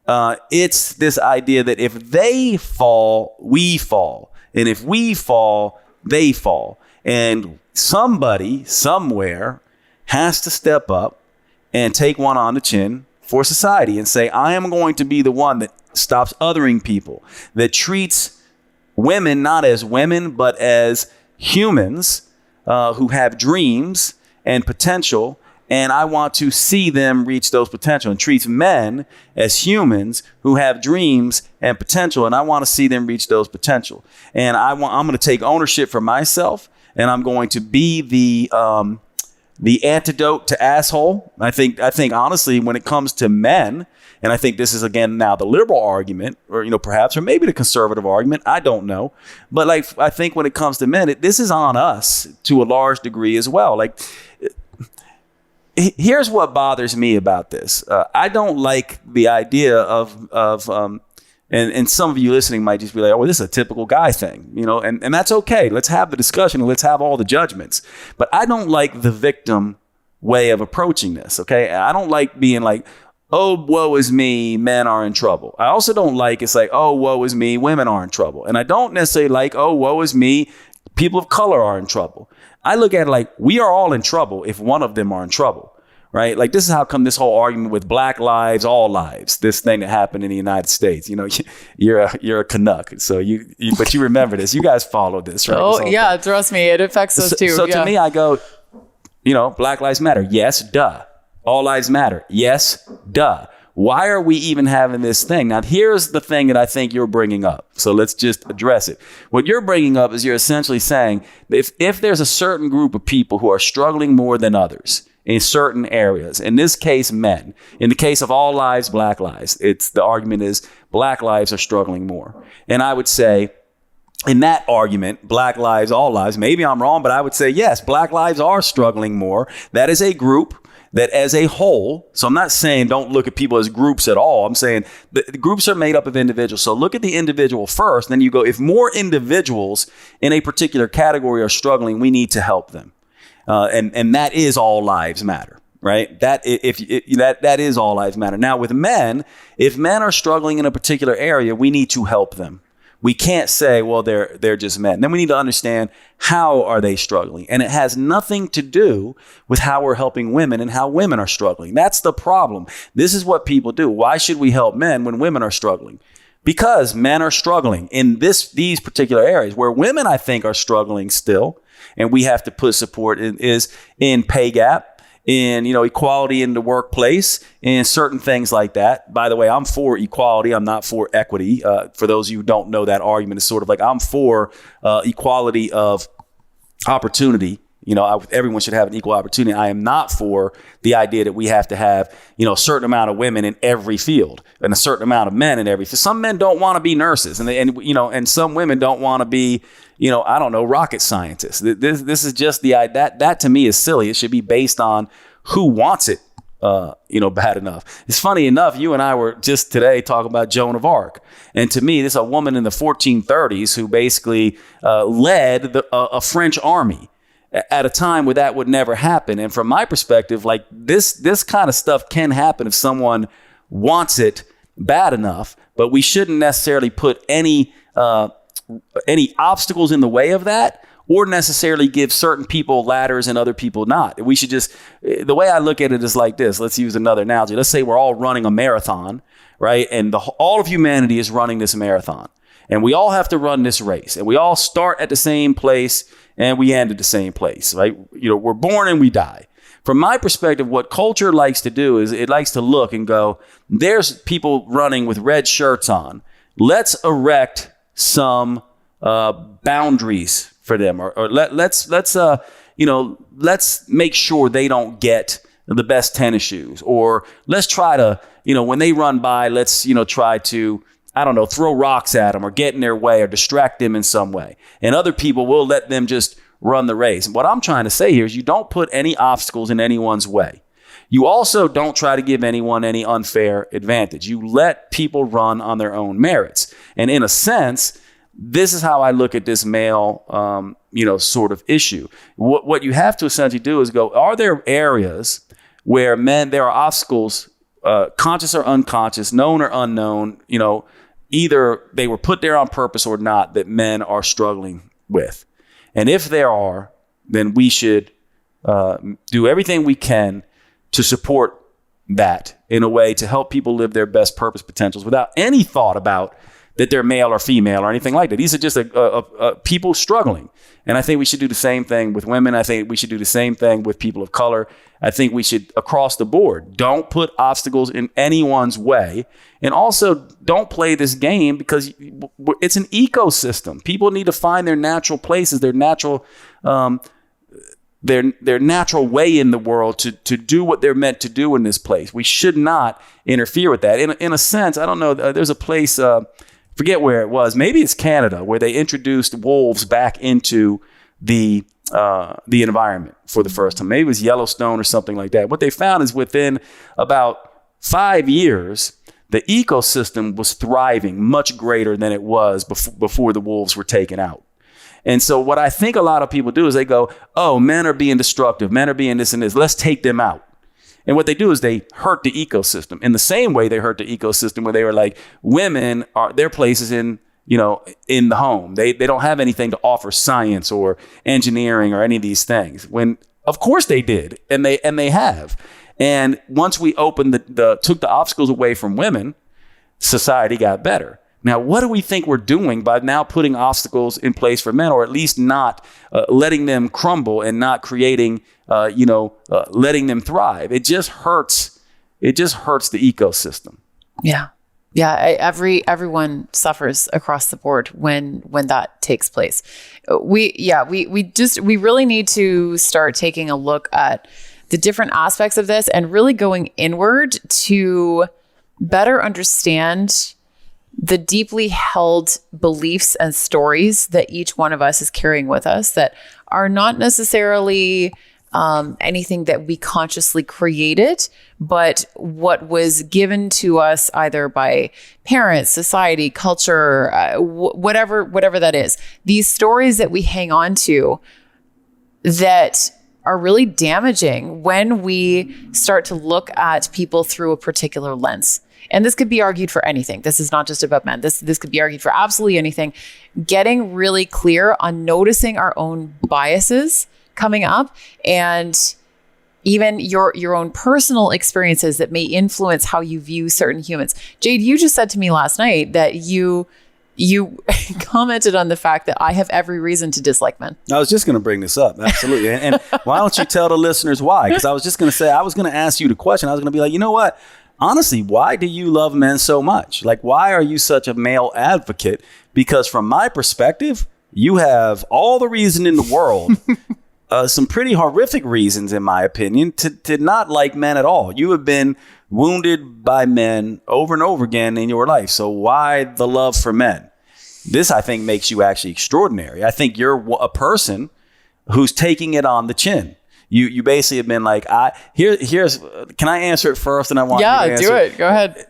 It's this idea that if they fall, we fall. And if we fall, they fall. And somebody somewhere has to step up and take one on the chin for society and say, I am going to be the one that stops othering people, that treats women not as women, but as humans who have dreams and potential. And I want to see them reach those potential, and treats men as humans who have dreams and potential. And I want to see them reach those potential. And I'm going to take ownership for myself, and I'm going to be the antidote to asshole. I think honestly, when it comes to men, and I think this is again now the liberal argument, or perhaps, or maybe the conservative argument, I don't know, but like I think when it comes to men, this is on us to a large degree as well. Like, here's what bothers me about this. I don't like the idea of and some of you listening might just be like, oh, well, this is a typical guy thing, and that's okay. Let's have the discussion and let's have all the judgments. But I don't like the victim way of approaching this. Okay. I don't like being like, oh, woe is me, men are in trouble. I also don't like it's like, oh, woe is me, women are in trouble. And I don't necessarily like, oh, woe is me, people of color are in trouble. I look at it like we are all in trouble if one of them are in trouble. Right? Like, this is how come this whole argument with Black lives, all lives, this thing that happened in the United States, you're a Canuck. So but you remember this, you guys follow this, right? Oh yeah. Trust me. It affects us too. So to me, I go, Black lives matter. Yes. Duh. All lives matter. Yes. Duh. Why are we even having this thing? Now, here's the thing that I think you're bringing up. So let's just address it. What you're bringing up is you're essentially saying if there's a certain group of people who are struggling more than others in certain areas, in this case, men, in the case of all lives, Black lives, the argument is Black lives are struggling more. And I would say in that argument, Black lives, all lives, maybe I'm wrong, but I would say, yes, Black lives are struggling more. That is a group that as a whole, so I'm not saying don't look at people as groups at all. I'm saying the groups are made up of individuals. So look at the individual first, then you go, if more individuals in a particular category are struggling, we need to help them. And that is all lives matter, right? That is all lives matter. Now with men, if men are struggling in a particular area, we need to help them. We can't say, well, they're just men. Then we need to understand how are they struggling? And it has nothing to do with how we're helping women and how women are struggling. That's the problem. This is what people do. Why should we help men when women are struggling? Because men are struggling in these particular areas where women, I think, are struggling still. And we have to put support is in pay gap, in equality in the workplace, and certain things like that. By the way, I'm for equality. I'm not for equity. For those of you who don't know, that argument is sort of like I'm for equality of opportunity. Everyone should have an equal opportunity. I am not for the idea that we have to have, a certain amount of women in every field and a certain amount of men in every field. Some men don't want to be nurses and some women don't want to be, I don't know, rocket scientists. This is just that to me is silly. It should be based on who wants it, bad enough. It's funny enough, you and I were just today talking about Joan of Arc. And to me, this is a woman in the 1430s who basically led a French army at a time where that would never happen. And from my perspective, like this kind of stuff can happen if someone wants it bad enough, but we shouldn't necessarily put any obstacles in the way of that, or necessarily give certain people ladders and other people not. We should just, the way I look at it is like this. Let's use another analogy. Let's say we're all running a marathon, right? And all of humanity is running this marathon. And we all have to run this race. And we all start at the same place and we end at the same place, right? We're born and we die. From my perspective, what culture likes to do is it likes to look and go, there's people running with red shirts on. Let's erect some boundaries for them, or let's make sure they don't get the best tennis shoes, or let's try to, when they run by, let's, try to, I don't know, throw rocks at them or get in their way or distract them in some way. And other people will let them just run the race. And what I'm trying to say here is you don't put any obstacles in anyone's way. You also don't try to give anyone any unfair advantage. You let people run on their own merits. And in a sense, this is how I look at this male, sort of issue. What you have to essentially do is go, are there areas where there are obstacles, conscious or unconscious, known or unknown, either they were put there on purpose or not, that men are struggling with? And if there are, then we should do everything we can to support that in a way to help people live their best purpose potentials without any thought about that they're male or female or anything like that. These are just people struggling. And I think we should do the same thing with women. I think we should do the same thing with people of color. I think we should, across the board, don't put obstacles in anyone's way. And also don't play this game because it's an ecosystem. People need to find their natural places, their natural their natural way in the world to do what they're meant to do in this place. We should not interfere with that. In a sense, I don't know, there's a place, forget where it was, maybe it's Canada, where they introduced wolves back into the environment for the first time. Maybe it was Yellowstone or something like that. What they found is within about 5 years, the ecosystem was thriving much greater than it was before the wolves were taken out. And so what I think a lot of people do is they go, oh, men are being destructive. Men are being this and this. Let's take them out. And what they do is they hurt the ecosystem in the same way they hurt the ecosystem where they were like, women are their places in the home. They don't have anything to offer science or engineering or any of these things. When of course they did. And they have. And once we opened took the obstacles away from women, society got better. Now, what do we think we're doing by now putting obstacles in place for men, or at least not letting them crumble and not creating, letting them thrive? It just hurts. It just hurts the ecosystem. Yeah. Yeah. Everyone suffers across the board when that takes place. We really need to start taking a look at the different aspects of this and really going inward to better understand the deeply held beliefs and stories that each one of us is carrying with us that are not necessarily anything that we consciously created, but what was given to us either by parents, society, culture, whatever that is. These stories that we hang on to that are really damaging when we start to look at people through a particular lens. And this could be argued for anything. This is not just about men. This could be argued for absolutely anything. Getting really clear on noticing our own biases coming up and even your own personal experiences that may influence how you view certain humans. Jade, you just said to me last night that you commented on the fact that I have every reason to dislike men. I was just going to bring this up. Absolutely. And why don't you tell the listeners why? Because I was just going to say, I was going to ask you the question. I was going to be like, you know what? Honestly, why do you love men so much? Like, why are you such a male advocate? Because from my perspective, you have all the reason in the world, some pretty horrific reasons, in my opinion, to not like men at all. You have been wounded by men over and over again in your life. So why the love for men? This, I think, makes you actually extraordinary. I think you're a person who's taking it on the chin. You basically have been like, here's, can I answer it first? And I want you to answer. Yeah, do it. Go ahead.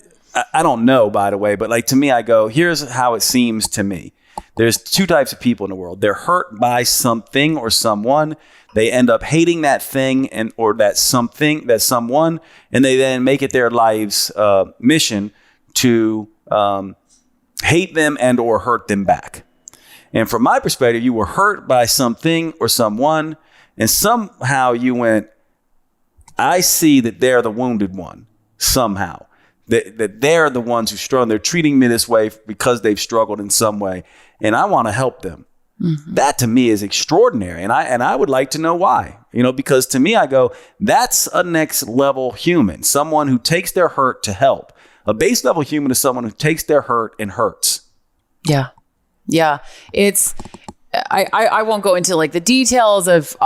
I don't know, by the way, but like to me, I go, here's how it seems to me. There's two types of people in the world. They're hurt by something or someone. They end up hating that thing or that something, that someone, and they then make it their life's mission to hate them and or hurt them back. And from my perspective, you were hurt by something or someone, and somehow you went, I see that they're the wounded one somehow. That they're the ones who struggle. They're treating me this way because they've struggled in some way, and I want to help them. Mm-hmm. That to me is extraordinary, and I would like to know why. Because to me, I go, that's a next level human, someone who takes their hurt to help. A base level human is someone who takes their hurt and hurts. Yeah, it's. I won't go into like the details of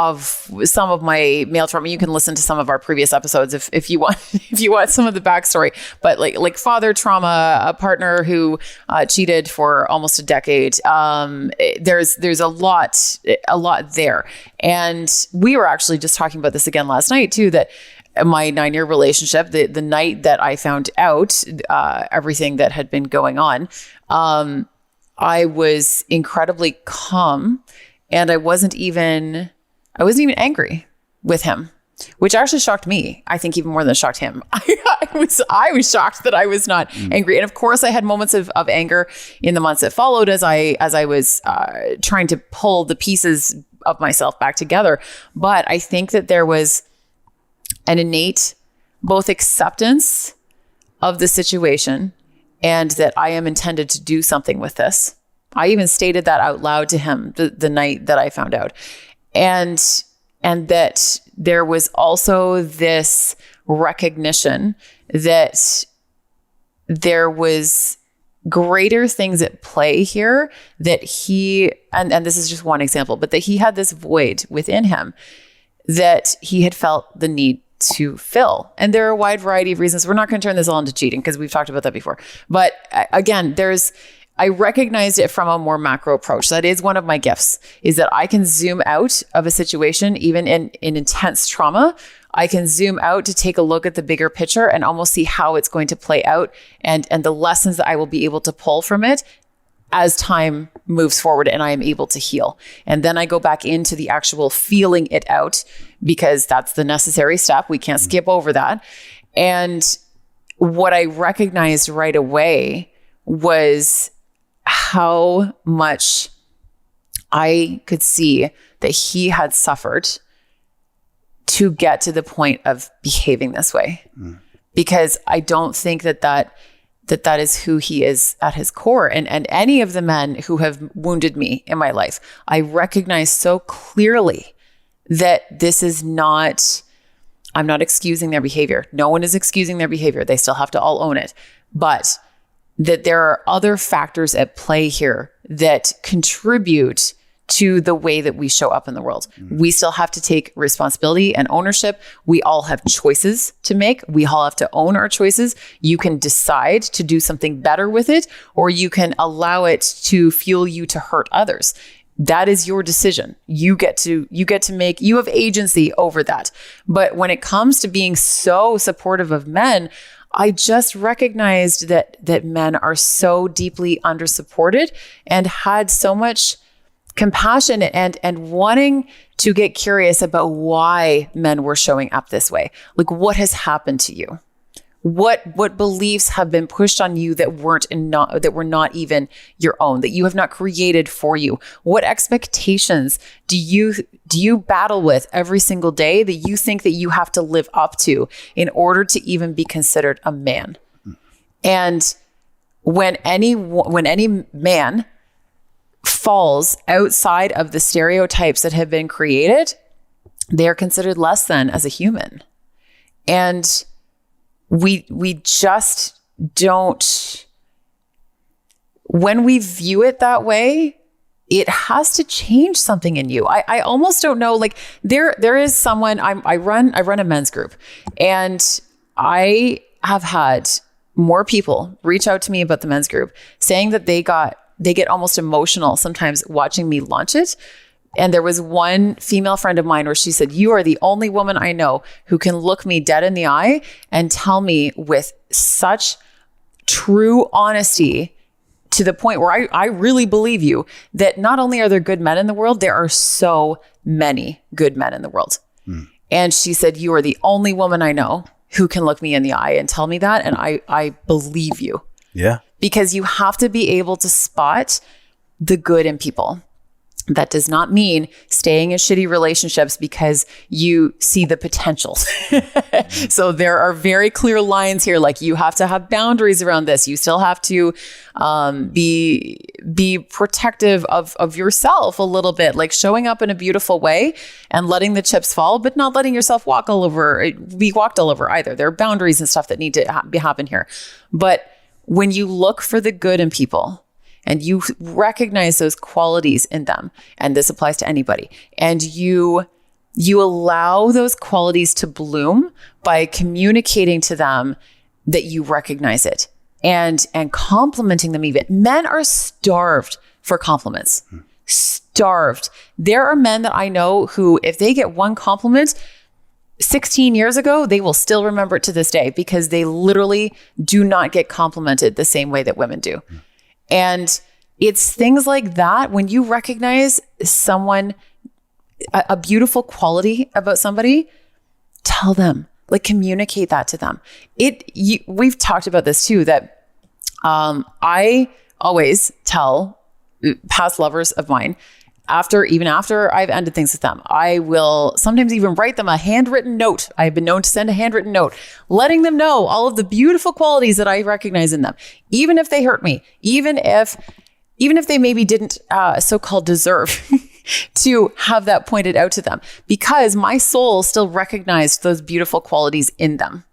some of my male trauma. You can listen to some of our previous episodes if you want some of the backstory. But like father trauma, a partner who cheated for almost a decade. There's a lot there, and we were actually just talking about this again last night too. That my 9-year relationship, the night that I found out everything that had been going on. I was incredibly calm, and I wasn't even angry with him, which actually shocked me. I think even more than it shocked him. I was shocked that I was not angry. And of course I had moments of anger in the months that followed as I was trying to pull the pieces of myself back together. But I think that there was an innate both acceptance of the situation and that I am intended to do something with this. I even stated that out loud to him the night that I found out. And that there was also this recognition that there was greater things at play here, that he, and this is just one example, but that he had this void within him that he had felt the need to fill. And there are a wide variety of reasons. We're not going to turn this all into cheating because we've talked about that before. But again, I recognized it from a more macro approach. That is one of my gifts, is that I can zoom out of a situation, even in intense trauma. I can zoom out to take a look at the bigger picture and almost see how it's going to play out and the lessons that I will be able to pull from it as time moves forward and I am able to heal. And then I go back into the actual feeling it out, because that's the necessary step. We can't skip over that. And what I recognized right away was how much I could see that he had suffered to get to the point of behaving this way. Because I don't think that is who he is at his core. And any of the men who have wounded me in my life, I recognize so clearly that this is not, I'm not excusing their behavior. No one is excusing their behavior. They still have to all own it. But that there are other factors at play here that contribute to the way that we show up in the world. We still have to take responsibility and ownership. We all have choices to make. We all have to own our choices. You can decide to do something better with it, or you can allow it to fuel you to hurt others. That is your decision. You get to make, you have agency over that. But when it comes to being so supportive of men, I just recognized that men are so deeply undersupported and had so much compassion and wanting to get curious about why men were showing up this way. Like, what has happened to you? What beliefs have been pushed on you that were not even your own, that you have not created for you? What expectations do you battle with every single day that you think that you have to live up to in order to even be considered a man? And when any man falls outside of the stereotypes that have been created, they are considered less than as a human. And we just don't, when we view it that way, it has to change something in you. I almost don't know, like there is someone, I run a men's group, and I have had more people reach out to me about the men's group saying that they get almost emotional sometimes watching me launch it. And there was one female friend of mine where she said, "You are the only woman I know who can look me dead in the eye and tell me with such true honesty, to the point where I really believe you, that not only are there good men in the world, there are so many good men in the world." And she said, "You are the only woman I know who can look me in the eye and tell me that. And I believe you." Yeah. Because you have to be able to spot the good in people. That does not mean staying in shitty relationships because you see the potential. So there are very clear lines here. Like, you have to have boundaries around this. You still have to be protective of yourself a little bit, like showing up in a beautiful way and letting the chips fall, but not letting yourself be walked all over either. There are boundaries and stuff that need to happen here. But when you look for the good in people, and you recognize those qualities in them, and this applies to anybody, and you allow those qualities to bloom by communicating to them that you recognize it and complimenting them even. Men are starved for compliments. Starved. There are men that I know who, if they get one compliment 16 years ago, they will still remember it to this day, because they literally do not get complimented the same way that women do. And it's things like that. When you recognize someone, a beautiful quality about somebody, tell them, like, communicate that to them. We've talked about this too, that I always tell past lovers of mine, even after I've ended things with them, I will sometimes even write them a handwritten note. I've been known to send a handwritten note, letting them know all of the beautiful qualities that I recognize in them, even if they hurt me, even if they maybe didn't so-called deserve to have that pointed out to them, because my soul still recognized those beautiful qualities in them.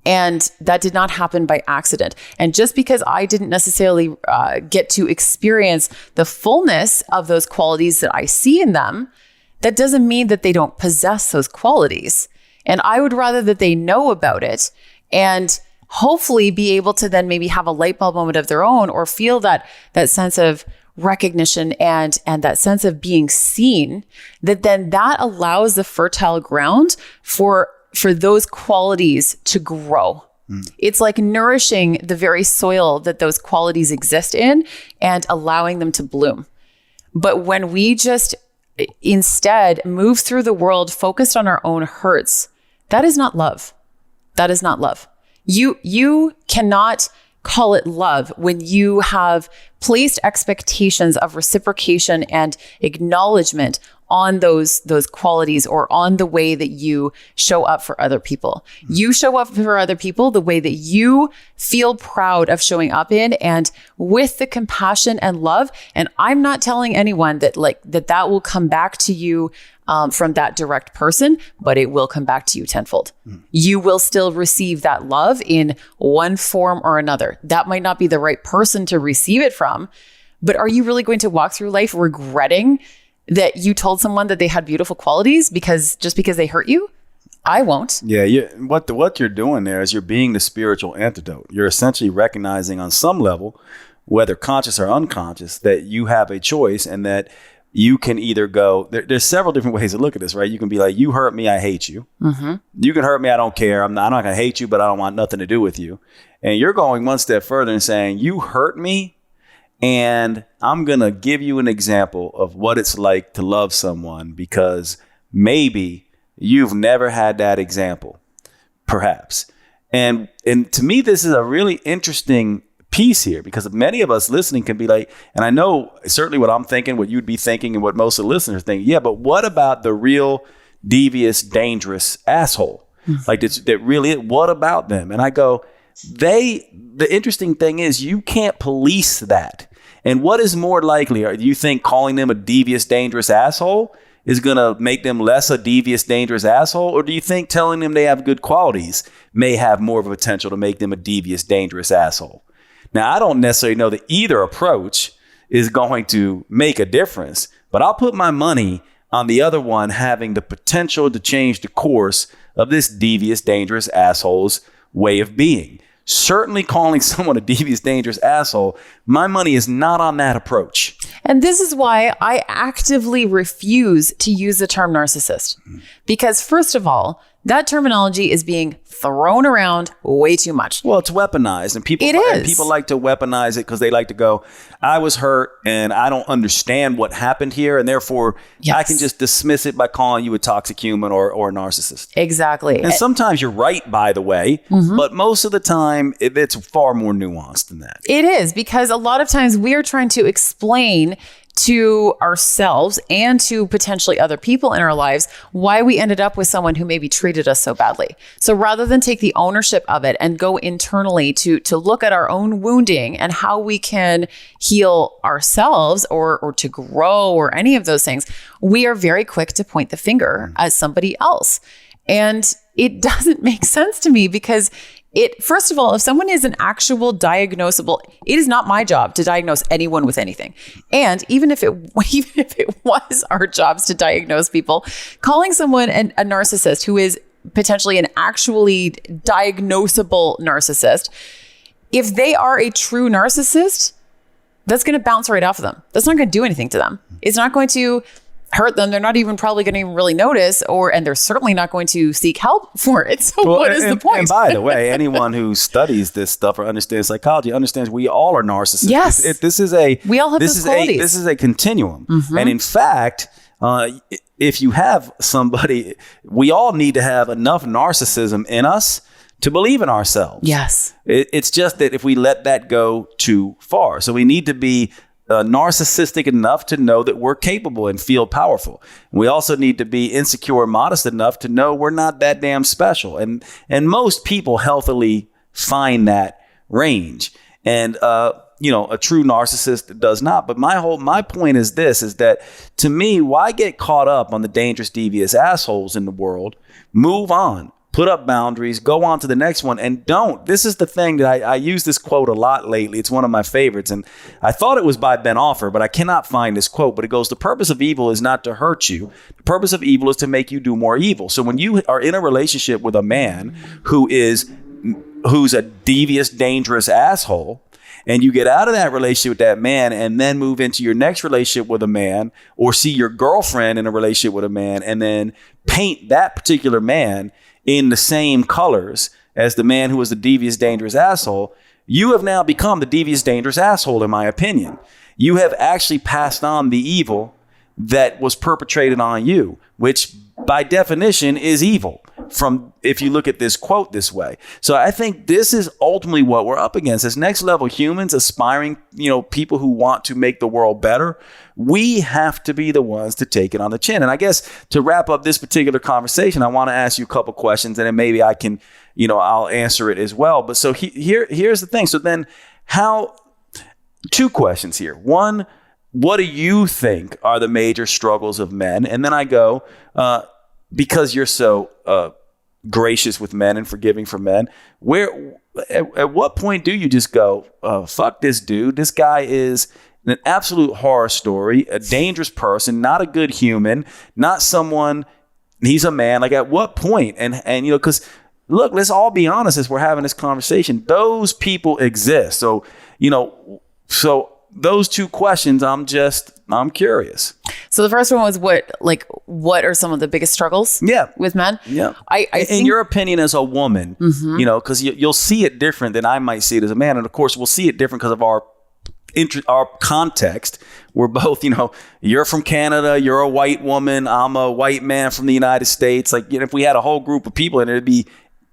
And that did not happen by accident. And just because I didn't necessarily get to experience the fullness of those qualities that I see in them, that doesn't mean that they don't possess those qualities. And I would rather that they know about it and hopefully be able to then maybe have a light bulb moment of their own, or feel that sense of recognition and that sense of being seen, that allows the fertile ground for those qualities to grow. It's like nourishing the very soil that those qualities exist in and allowing them to bloom. But when we just instead move through the world focused on our own hurts, that is not love. That is not love. You cannot call it love when you have placed expectations of reciprocation and acknowledgement on those qualities, or on the way that you show up for other people. You show up for other people the way that you feel proud of showing up in, and with the compassion and love. And I'm not telling anyone that that will come back to you from that direct person, but it will come back to you tenfold. You will still receive that love in one form or another. That might not be the right person to receive it from, but are you really going to walk through life regretting that you told someone that they had beautiful qualities because they hurt you? I won't. Yeah, what you're doing there is you're being the spiritual antidote. You're essentially recognizing on some level, whether conscious or unconscious, that you have a choice, and that you can either go, there's several different ways to look at this, right? You can be like, you hurt me, I hate you. Mm-hmm. You can hurt me, I don't care. I'm not going to hate you, but I don't want nothing to do with you. And you're going one step further and saying, you hurt me, and I'm going to give you an example of what it's like to love someone, because maybe you've never had that example, perhaps. And to me, this is a really interesting piece here, because many of us listening can be like, and I know certainly what I'm thinking, what you'd be thinking, and what most of the listeners think. Yeah, but what about the real devious, dangerous asshole? Like that really, what about them? And I go, the interesting thing is you can't police that. And what is more likely? Do you think calling them a devious, dangerous asshole is going to make them less a devious, dangerous asshole? Or do you think telling them they have good qualities may have more of a potential to make them a devious, dangerous asshole? Now, I don't necessarily know that either approach is going to make a difference, but I'll put my money on the other one having the potential to change the course of this devious, dangerous asshole's way of being. Certainly calling someone a devious, dangerous asshole, my money is not on that approach. And this is why I actively refuse to use the term narcissist. Because first of all, that terminology is being thrown around way too much. Well, it's weaponized, and people like to weaponize it because they like to go, I was hurt and I don't understand what happened here, and therefore I can just dismiss it by calling you a toxic human or a narcissist. Exactly. And sometimes you're right, by the way, but most of the time it's far more nuanced than that. It is, because a lot of times we are trying to explain to ourselves and to potentially other people in our lives why we ended up with someone who maybe treated us so badly. So rather than take the ownership of it and go internally to look at our own wounding and how we can heal ourselves or to grow or any of those things, we are very quick to point the finger at somebody else. And it doesn't make sense to me, because first of all, if someone is an actual diagnosable, it is not my job to diagnose anyone with anything. And even if it was our jobs to diagnose people, calling someone a narcissist who is potentially an actually diagnosable narcissist, if they are a true narcissist, that's going to bounce right off of them. That's not going to do anything to them. It's not going to hurt them. They're not even probably going to even really notice, and they're certainly not going to seek help for it. So what is the point? And by the way, anyone who studies this stuff or understands psychology understands we all are narcissists. Yes. We all have those qualities. This is a continuum. And in fact, if you have somebody, we all need to have enough narcissism in us to believe in ourselves. Yes. It's just that if we let that go too far. So we need to be narcissistic enough to know that we're capable and feel powerful. We also need to be insecure and modest enough to know we're not that damn special. And most people healthily find that range. And, a true narcissist does not. But my point is this, is that to me, why get caught up on the dangerous, devious assholes in the world? Move on. Put up boundaries, go on to the next one, and don't. This is the thing that I use this quote a lot lately. It's one of my favorites, and I thought it was by Ben Offer, but I cannot find this quote. But it goes, the purpose of evil is not to hurt you. The purpose of evil is to make you do more evil. So when you are in a relationship with a man who's a devious, dangerous asshole, and you get out of that relationship with that man and then move into your next relationship with a man, or see your girlfriend in a relationship with a man and then paint that particular man in the same colors as the man who was the devious, dangerous asshole, you have now become the devious, dangerous asshole, in my opinion. You have actually passed on the evil that was perpetrated on you, which by definition is evil, if you look at this quote this way. So I think this is ultimately what we're up against. As next level humans, aspiring, people who want to make the world better, we have to be the ones to take it on the chin. And I guess to wrap up this particular conversation, I want to ask you a couple questions, and then maybe I can, I'll answer it as well. But so here's the thing. So then two questions here. One, what do you think are the major struggles of men? And then I go, because you're so gracious with men and forgiving for men, at what point do you just go, fuck this dude? This guy is an absolute horror story, a dangerous person, not a good human, not someone, he's a man. Like, at what point? And because look, let's all be honest as we're having this conversation, those people exist. So, those two questions, I'm curious. So the first one was what are some of the biggest struggles with men? Yeah. I in your opinion as a woman, because you'll see it different than I might see it as a man. And of course, we'll see it different because of our context. We're both, you're from Canada, you're a white woman, I'm a white man from the United States. Like, if we had a whole group of people, and it'd be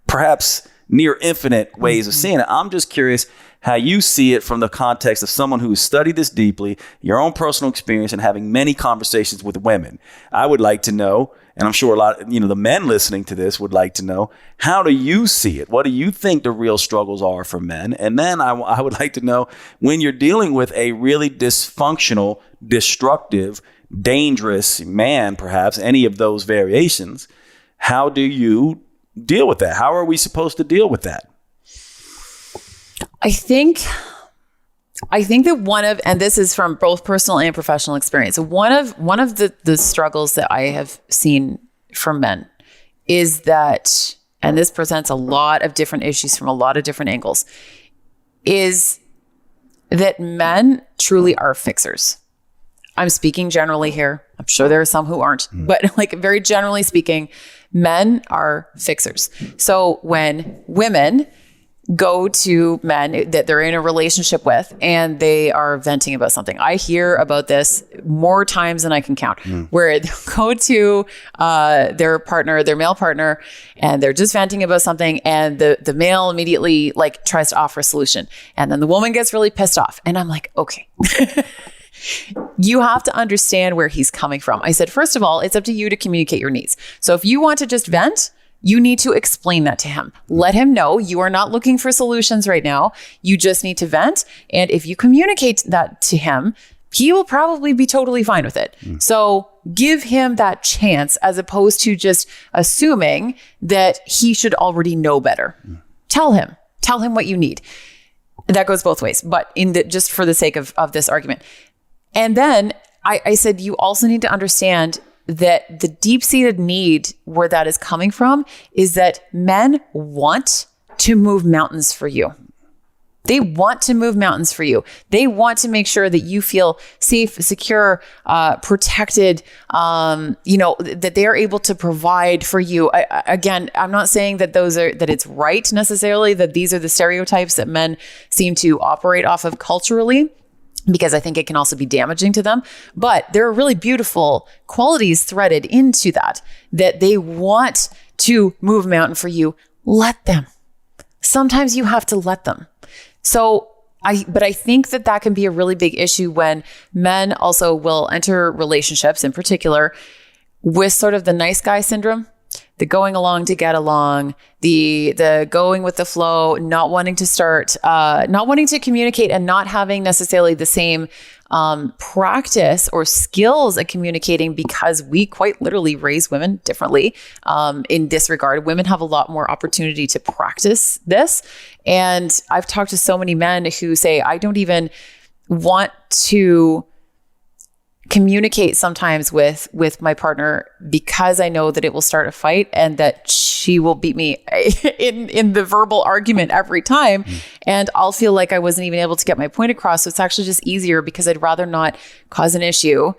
perhaps near infinite ways of seeing it. I'm just curious how you see it from the context of someone who's studied this deeply, your own personal experience, and having many conversations with women. I would like to know, and I'm sure a lot, the men listening to this would like to know, how do you see it? What do you think the real struggles are for men? And then I would like to know, when you're dealing with a really dysfunctional, destructive, dangerous man, perhaps any of those variations, how do you deal with that? How are we supposed to deal with that? I think that and this is from both personal and professional experience, one of the struggles that I have seen from men is that, and this presents a lot of different issues from a lot of different angles, is that men truly are fixers. I'm speaking generally here. I'm sure there are some who aren't, but very generally speaking, men are fixers. So when women go to men that they're in a relationship with and they are venting about something, I hear about this more times than I can count, where they'll go to their male partner, and they're just venting about something, and the male immediately tries to offer a solution, and then the woman gets really pissed off, and I'm like, okay. You have to understand where he's coming from. I said, first of all, it's up to you to communicate your needs. So if you want to just vent, you need to explain that to him. Let him know you are not looking for solutions right now. You just need to vent. And if you communicate that to him, he will probably be totally fine with it. So give him that chance, as opposed to just assuming that he should already know better. Tell him what you need. That goes both ways, but just for the sake of this argument. And then I said, you also need to understand that the deep-seated need where that is coming from is that men want to move mountains for you. They want to move mountains for you. They want to make sure that you feel safe, secure, protected, that they are able to provide for you. Again, I'm not saying that that it's right necessarily, that these are the stereotypes that men seem to operate off of culturally, because I think it can also be damaging to them. But there are really beautiful qualities threaded into that they want to move a mountain for you. Let them. Sometimes you have to let them. So But I think that can be a really big issue when men also will enter relationships in particular with sort of the nice guy syndrome, the going along to get along, the going with the flow, not wanting to communicate and not having necessarily the same practice or skills at communicating, because we quite literally raise women differently in this regard. Women have a lot more opportunity to practice this. And I've talked to so many men who say, I don't even want to communicate sometimes with my partner because I know that it will start a fight and that she will beat me in the verbal argument every time. And I'll feel like I wasn't even able to get my point across. So it's actually just easier because I'd rather not cause an issue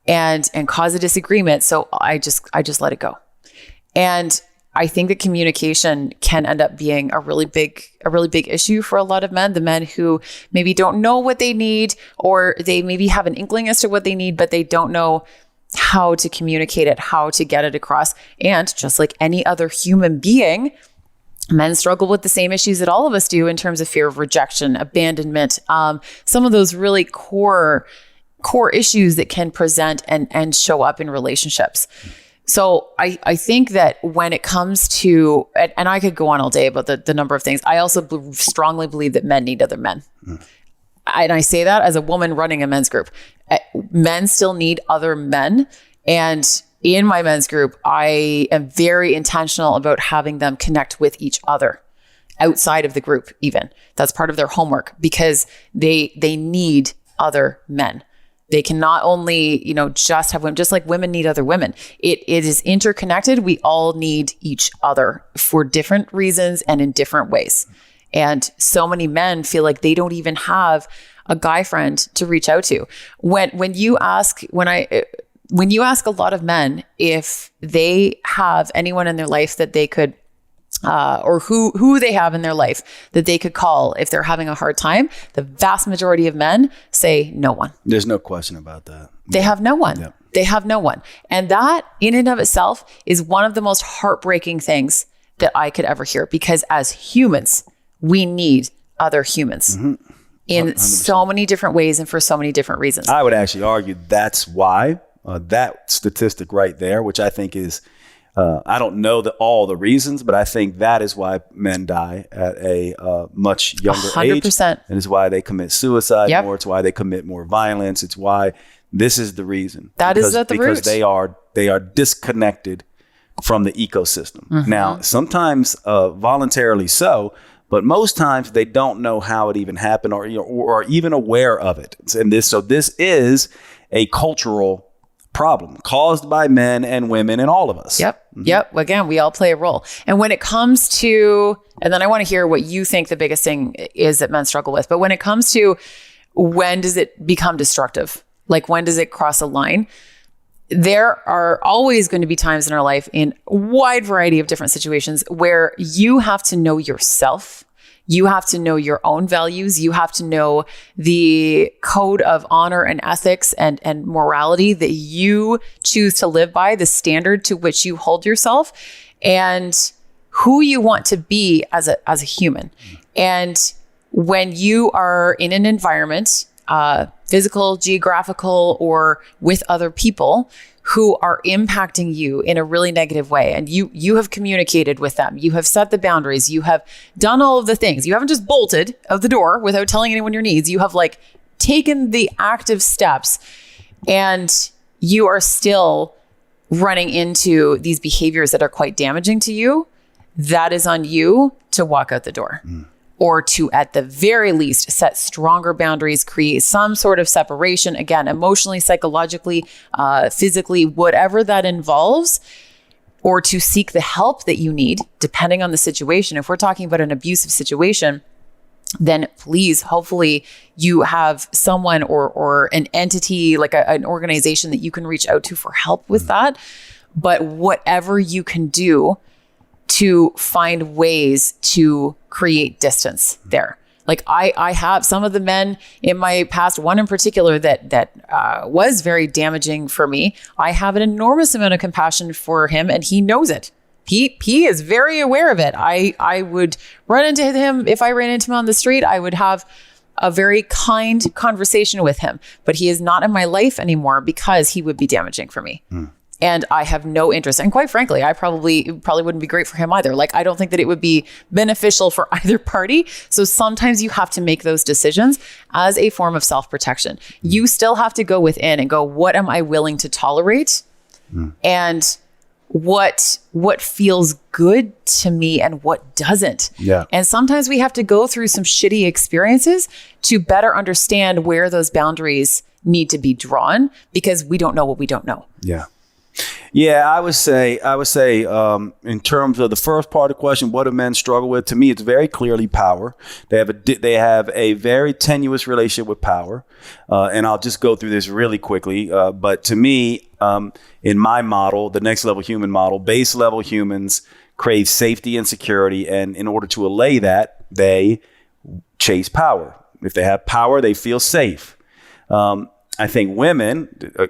and cause a disagreement. So I just let it go. And I think that communication can end up being a really big issue for a lot of men. The men who maybe don't know what they need, or they maybe have an inkling as to what they need, but they don't know how to communicate it, how to get it across. And just like any other human being, men struggle with the same issues that all of us do in terms of fear of rejection, abandonment, some of those really core issues that can present and show up in relationships. So I think that when it comes to, and I could go on all day about the number of things, I also strongly believe that men need other men. And I say that as a woman running a men's group. Men still need other men. And in my men's group, I am very intentional about having them connect with each other outside of the group even. That's part of their homework, because they need other men. They can not only, just have women, just like women need other women. It is interconnected. We all need each other for different reasons and in different ways. And so many men feel like they don't even have a guy friend to reach out to. When you ask a lot of men if they have anyone in their life that they could or who they have in their life that they could call if they're having a hard time, the vast majority of men say no one. There's no question about that. They have no one. Yep. They have no one. And that in and of itself is one of the most heartbreaking things that I could ever hear, because as humans, we need other humans in 100%. So many different ways and for so many different reasons. I would actually argue that's why that statistic right there, which I think is, I don't know all the reasons, but I think that is why men die at a much younger 100%. age. And it's why they commit suicide more. It's why they commit more violence. It's why this is the reason. That is at the root. Because they are disconnected from the ecosystem. Now, sometimes voluntarily so, but most times they don't know how it even happened or even aware of it. And this is a cultural problem caused by men and women and all of us. Yep. Again, we all play a role. And when it comes to, and then I want to hear what you think the biggest thing is that men struggle with, but when it comes to when does it become destructive? Like when does it cross a line? There are always going to be times in our life in a wide variety of different situations where you have to know yourself. You have to know your own values. You have to know the code of honor and ethics and morality that you choose to live by, the standard to which you hold yourself, and who you want to be as a human. And when you are in an environment, physical, geographical, or with other people who are impacting you in a really negative way, and you have communicated with them, you have set the boundaries, you have done all of the things. You haven't just bolted out the door without telling anyone your needs. You have taken the active steps, and you are still running into these behaviors that are quite damaging to you. That is on you to walk out the door. Or to, at the very least, set stronger boundaries, create some sort of separation, again, emotionally, psychologically, physically, whatever that involves, or to seek the help that you need, depending on the situation. If we're talking about an abusive situation, then please, hopefully you have someone or an entity, like an organization that you can reach out to for help with that. But whatever you can do to find ways to create distance there. Like I have some of the men in my past, one in particular that was very damaging for me. I have an enormous amount of compassion for him, and he knows it. He is very aware of it. I would run into him. If I ran into him on the street, I would have a very kind conversation with him, but he is not in my life anymore because he would be damaging for me. And I have no interest. And quite frankly, it probably wouldn't be great for him either. Like, I don't think that it would be beneficial for either party. So sometimes you have to make those decisions as a form of self-protection. You still have to go within and go, what am I willing to tolerate? And what feels good to me and what doesn't. Yeah. And sometimes we have to go through some shitty experiences to better understand where those boundaries need to be drawn, because we don't know what we don't know. Yeah. Yeah, I would say, in terms of the first part of the question, what do men struggle with? To me, it's very clearly power. They have a very tenuous relationship with power, and I'll just go through this really quickly. But to me, in my model, the next level human model, base level humans crave safety and security, and in order to allay that, they chase power. If they have power, they feel safe. I think women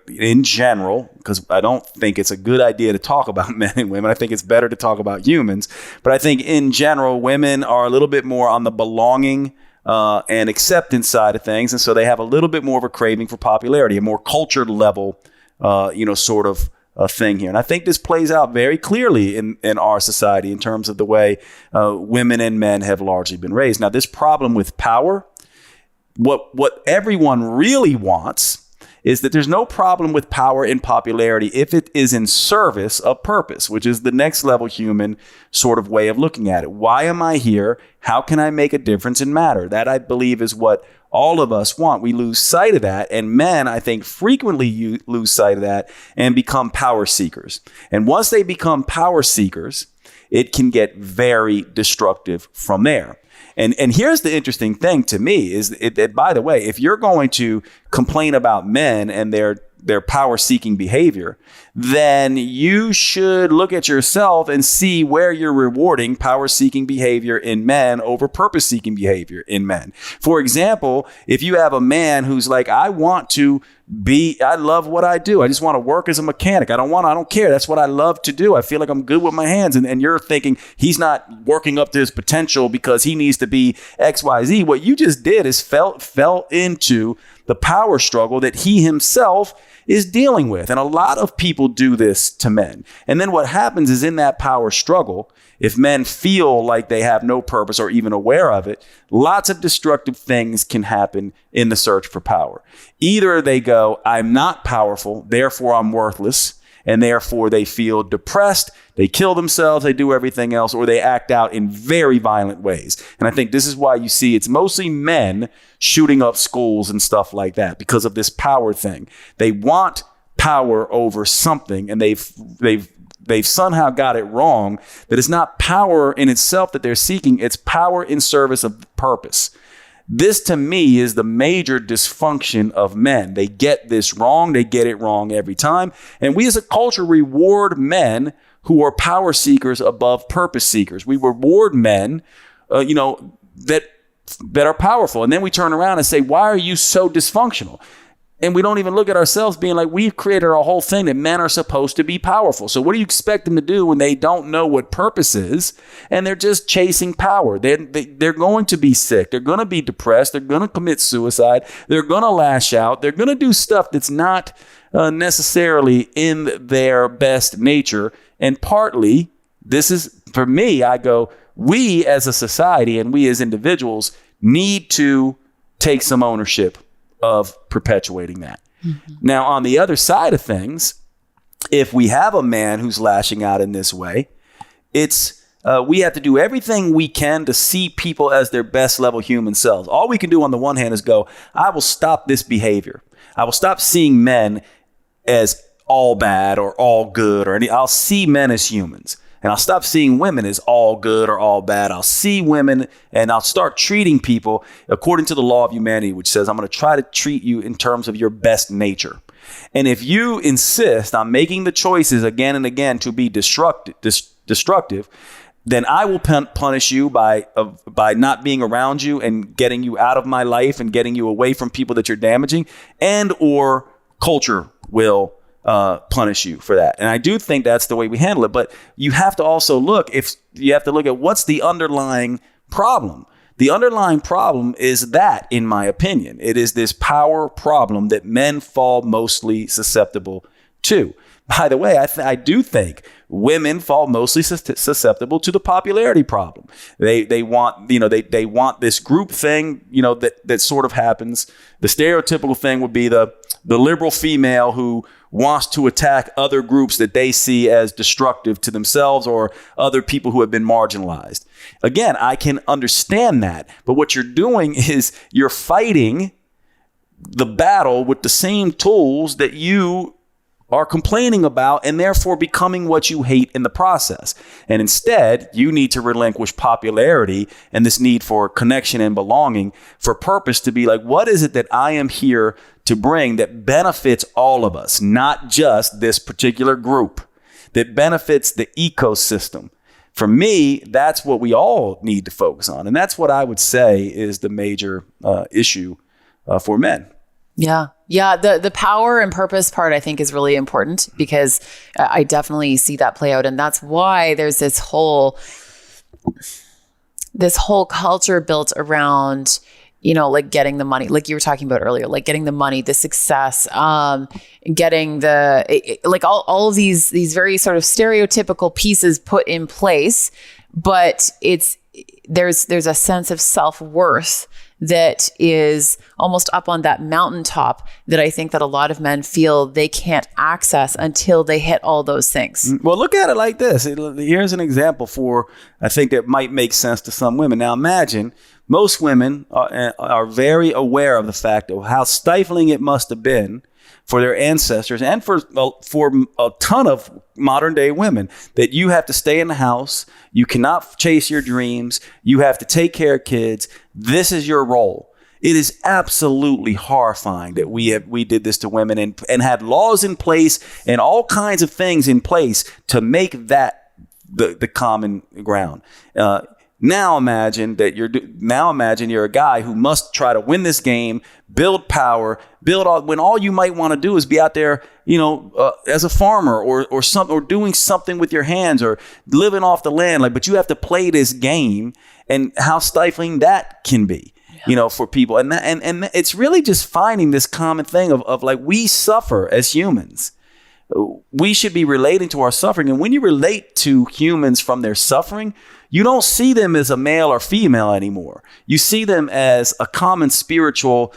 in general, because I don't think it's a good idea to talk about men and women. I think it's better to talk about humans. But I think in general, women are a little bit more on the belonging and acceptance side of things. And so they have a little bit more of a craving for popularity, a more cultured level, sort of thing here. And I think this plays out very clearly in our society in terms of the way women and men have largely been raised. Now, this problem with power, what everyone really wants is that there's no problem with power and popularity if it is in service of purpose, which is the next level human sort of way of looking at it. Why am I here? How can I make a difference and matter? That, I believe, is what all of us want. We lose sight of that. And men, I think, frequently lose sight of that and become power seekers. And once they become power seekers, it can get very destructive from there. And here's the interesting thing to me is that, by the way, if you're going to complain about men and their power-seeking behavior, then you should look at yourself and see where you're rewarding power-seeking behavior in men over purpose-seeking behavior in men. For example, if you have a man who's like, I love what I do. I just want to work as a mechanic. I don't care. That's what I love to do. I feel like I'm good with my hands. And you're thinking he's not working up to his potential because he needs to be X, Y, Z. What you just did is fell into the power struggle that he himself is dealing with. And a lot of people do this to men. And then what happens is, in that power struggle, if men feel like they have no purpose or even aware of it, lots of destructive things can happen in the search for power. Either they go, I'm not powerful, therefore I'm worthless, and therefore they feel depressed, they kill themselves, they do everything else, or they act out in very violent ways. And I think this is why you see it's mostly men shooting up schools and stuff like that, because of this power thing. They want power over something, and they've somehow got it wrong, that it's not power in itself that they're seeking, it's power in service of purpose. This, to me, is the major dysfunction of men. They get this wrong. They get it wrong every time. And we as a culture reward men who are power seekers above purpose seekers. We reward men, that are powerful. And then we turn around and say, why are you so dysfunctional? And we don't even look at ourselves being like, we've created a whole thing that men are supposed to be powerful. So what do you expect them to do when they don't know what purpose is and they're just chasing power? They're going to be sick. They're going to be depressed. They're going to commit suicide. They're going to lash out. They're going to do stuff that's not necessarily in their best nature. And partly, this is, for me, I go, we as a society and we as individuals need to take some ownership of perpetuating that. Mm-hmm. Now, on the other side of things, if we have a man who's lashing out in this way, it's we have to do everything we can to see people as their best level human selves. All we can do on the one hand is go, I will stop this behavior. I will stop seeing men as all bad or all good, I'll see men as humans. And I'll stop seeing women as all good or all bad. I'll see women and I'll start treating people according to the law of humanity, which says I'm going to try to treat you in terms of your best nature. And if you insist on making the choices again and again to be destructive, then I will punish you by not being around you and getting you out of my life and getting you away from people that you're damaging, and or culture will punish you for that. And I do think that's the way we handle it. But you have to also look at what's the underlying problem. The underlying problem is that, in my opinion, it is this power problem that men fall mostly susceptible to. By the way, I do think women fall mostly susceptible to the popularity problem. They want, they want this group thing, that sort of happens. The stereotypical thing would be the liberal female who wants to attack other groups that they see as destructive to themselves or other people who have been marginalized. Again, I can understand that, but what you're doing is you're fighting the battle with the same tools that you are complaining about and therefore becoming what you hate in the process. And instead, you need to relinquish popularity and this need for connection and belonging for purpose to be like, what is it that I am here to bring that benefits all of us, not just this particular group, that benefits the ecosystem? For me, that's what we all need to focus on. And that's what I would say is the major issue for men. Yeah. Yeah. The power and purpose part, I think, is really important because I definitely see that play out. And that's why there's this whole culture built around, like getting the money, like you were talking about earlier, like getting the money, the success, getting all of these very sort of stereotypical pieces put in place. But there's a sense of self-worth that is almost up on that mountaintop that I think that a lot of men feel they can't access until they hit all those things. Well, look at it like this. Here's an example I think that might make sense to some women. Now, imagine most women are very aware of the fact of how stifling it must have been for their ancestors and for a ton of modern day women that you have to stay in the house. You cannot chase your dreams. You have to take care of kids. This is your role. It is absolutely horrifying that we did this to women and had laws in place and all kinds of things in place to make that the common ground. Now imagine you're a guy who must try to win this game, build power, when all you might want to do is be out there, as a farmer or doing something with your hands or living off the land. But you have to play this game, and how stifling that can be, for people. And it's really just finding this common thing of like, we suffer as humans. We should be relating to our suffering. And when you relate to humans from their suffering, you don't see them as a male or female anymore. You see them as a common spiritual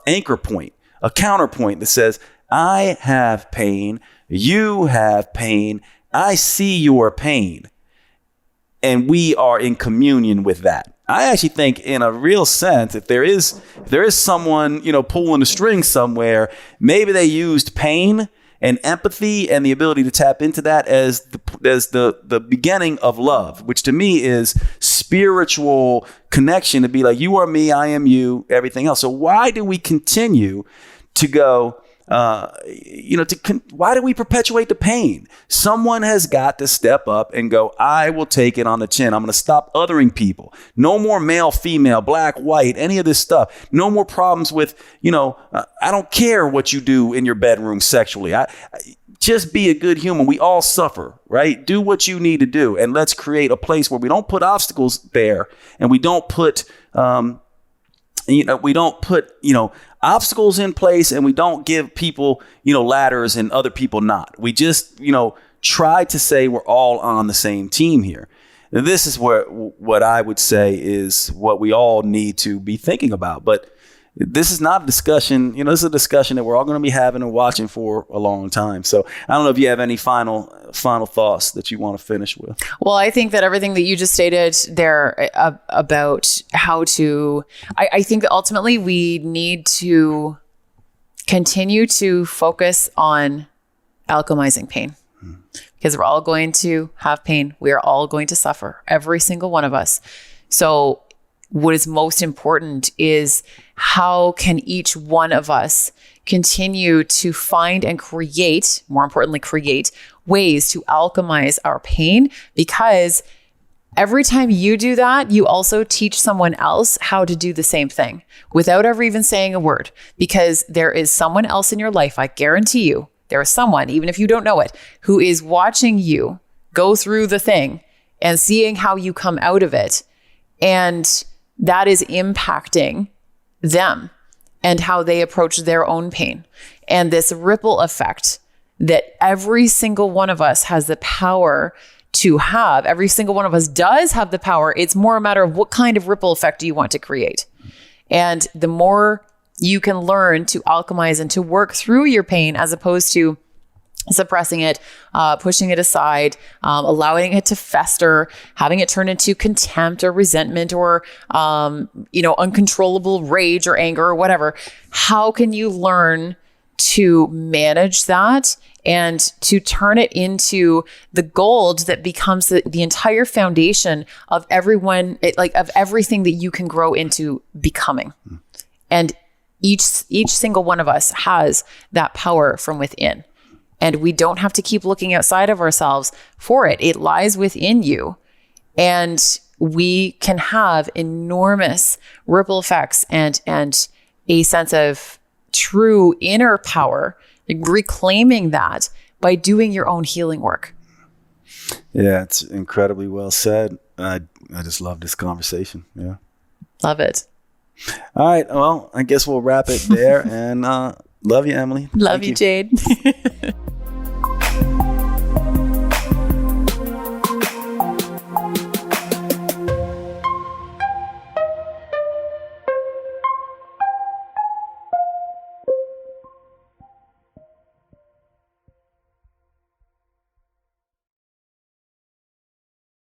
anchor point, a counterpoint that says, I have pain, you have pain, I see your pain. And we are in communion with that. I actually think in a real sense, if there is someone, pulling the strings somewhere, maybe they used pain and empathy and the ability to tap into that as the beginning of love, which to me is spiritual connection, to be like, you are me, I am you, everything else. So why do we continue to go, why do we perpetuate the pain? Someone has got to step up and go, I will take it on the chin. I'm going to stop othering people. No more male, female, black, white, any of this stuff. No more problems with, I don't care what you do in your bedroom sexually. Just be a good human. We all suffer, right? Do what you need to do. And let's create a place where we don't put obstacles there, and we don't put, obstacles in place, and we don't give people, ladders and other people not. We just, try to say we're all on the same team here. And this is what I would say is what we all need to be thinking about. But this is not a discussion, this is a discussion that we're all going to be having and watching for a long time. So I don't know if you have any final thoughts that you want to finish with. Well, I think that everything that you just stated there about how to, I think that ultimately we need to continue to focus on alchemizing pain, because we're all going to have pain. We are all going to suffer, every single one of us. So what is most important is, how can each one of us continue to find and create, more importantly, create ways to alchemize our pain? Because every time you do that, you also teach someone else how to do the same thing without ever even saying a word, because there is someone else in your life, I guarantee you, there is someone, even if you don't know it, who is watching you go through the thing and seeing how you come out of it. And that is impacting them and how they approach their own pain. And this ripple effect that every single one of us has the power to have, every single one of us does have the power. It's more a matter of what kind of ripple effect do you want to create. And the more you can learn to alchemize and to work through your pain as opposed to suppressing it, pushing it aside, allowing it to fester, having it turn into contempt or resentment or, uncontrollable rage or anger or whatever. How can you learn to manage that and to turn it into the gold that becomes the entire foundation of of everything that you can grow into becoming? And each single one of us has that power from within. And we don't have to keep looking outside of ourselves for it. It lies within you. And we can have enormous ripple effects and a sense of true inner power, like reclaiming that by doing your own healing work. Yeah, it's incredibly well said. I just love this conversation. Yeah. Love it. All right. Well, I guess we'll wrap it there. And love you, Emily. Love you, Jade.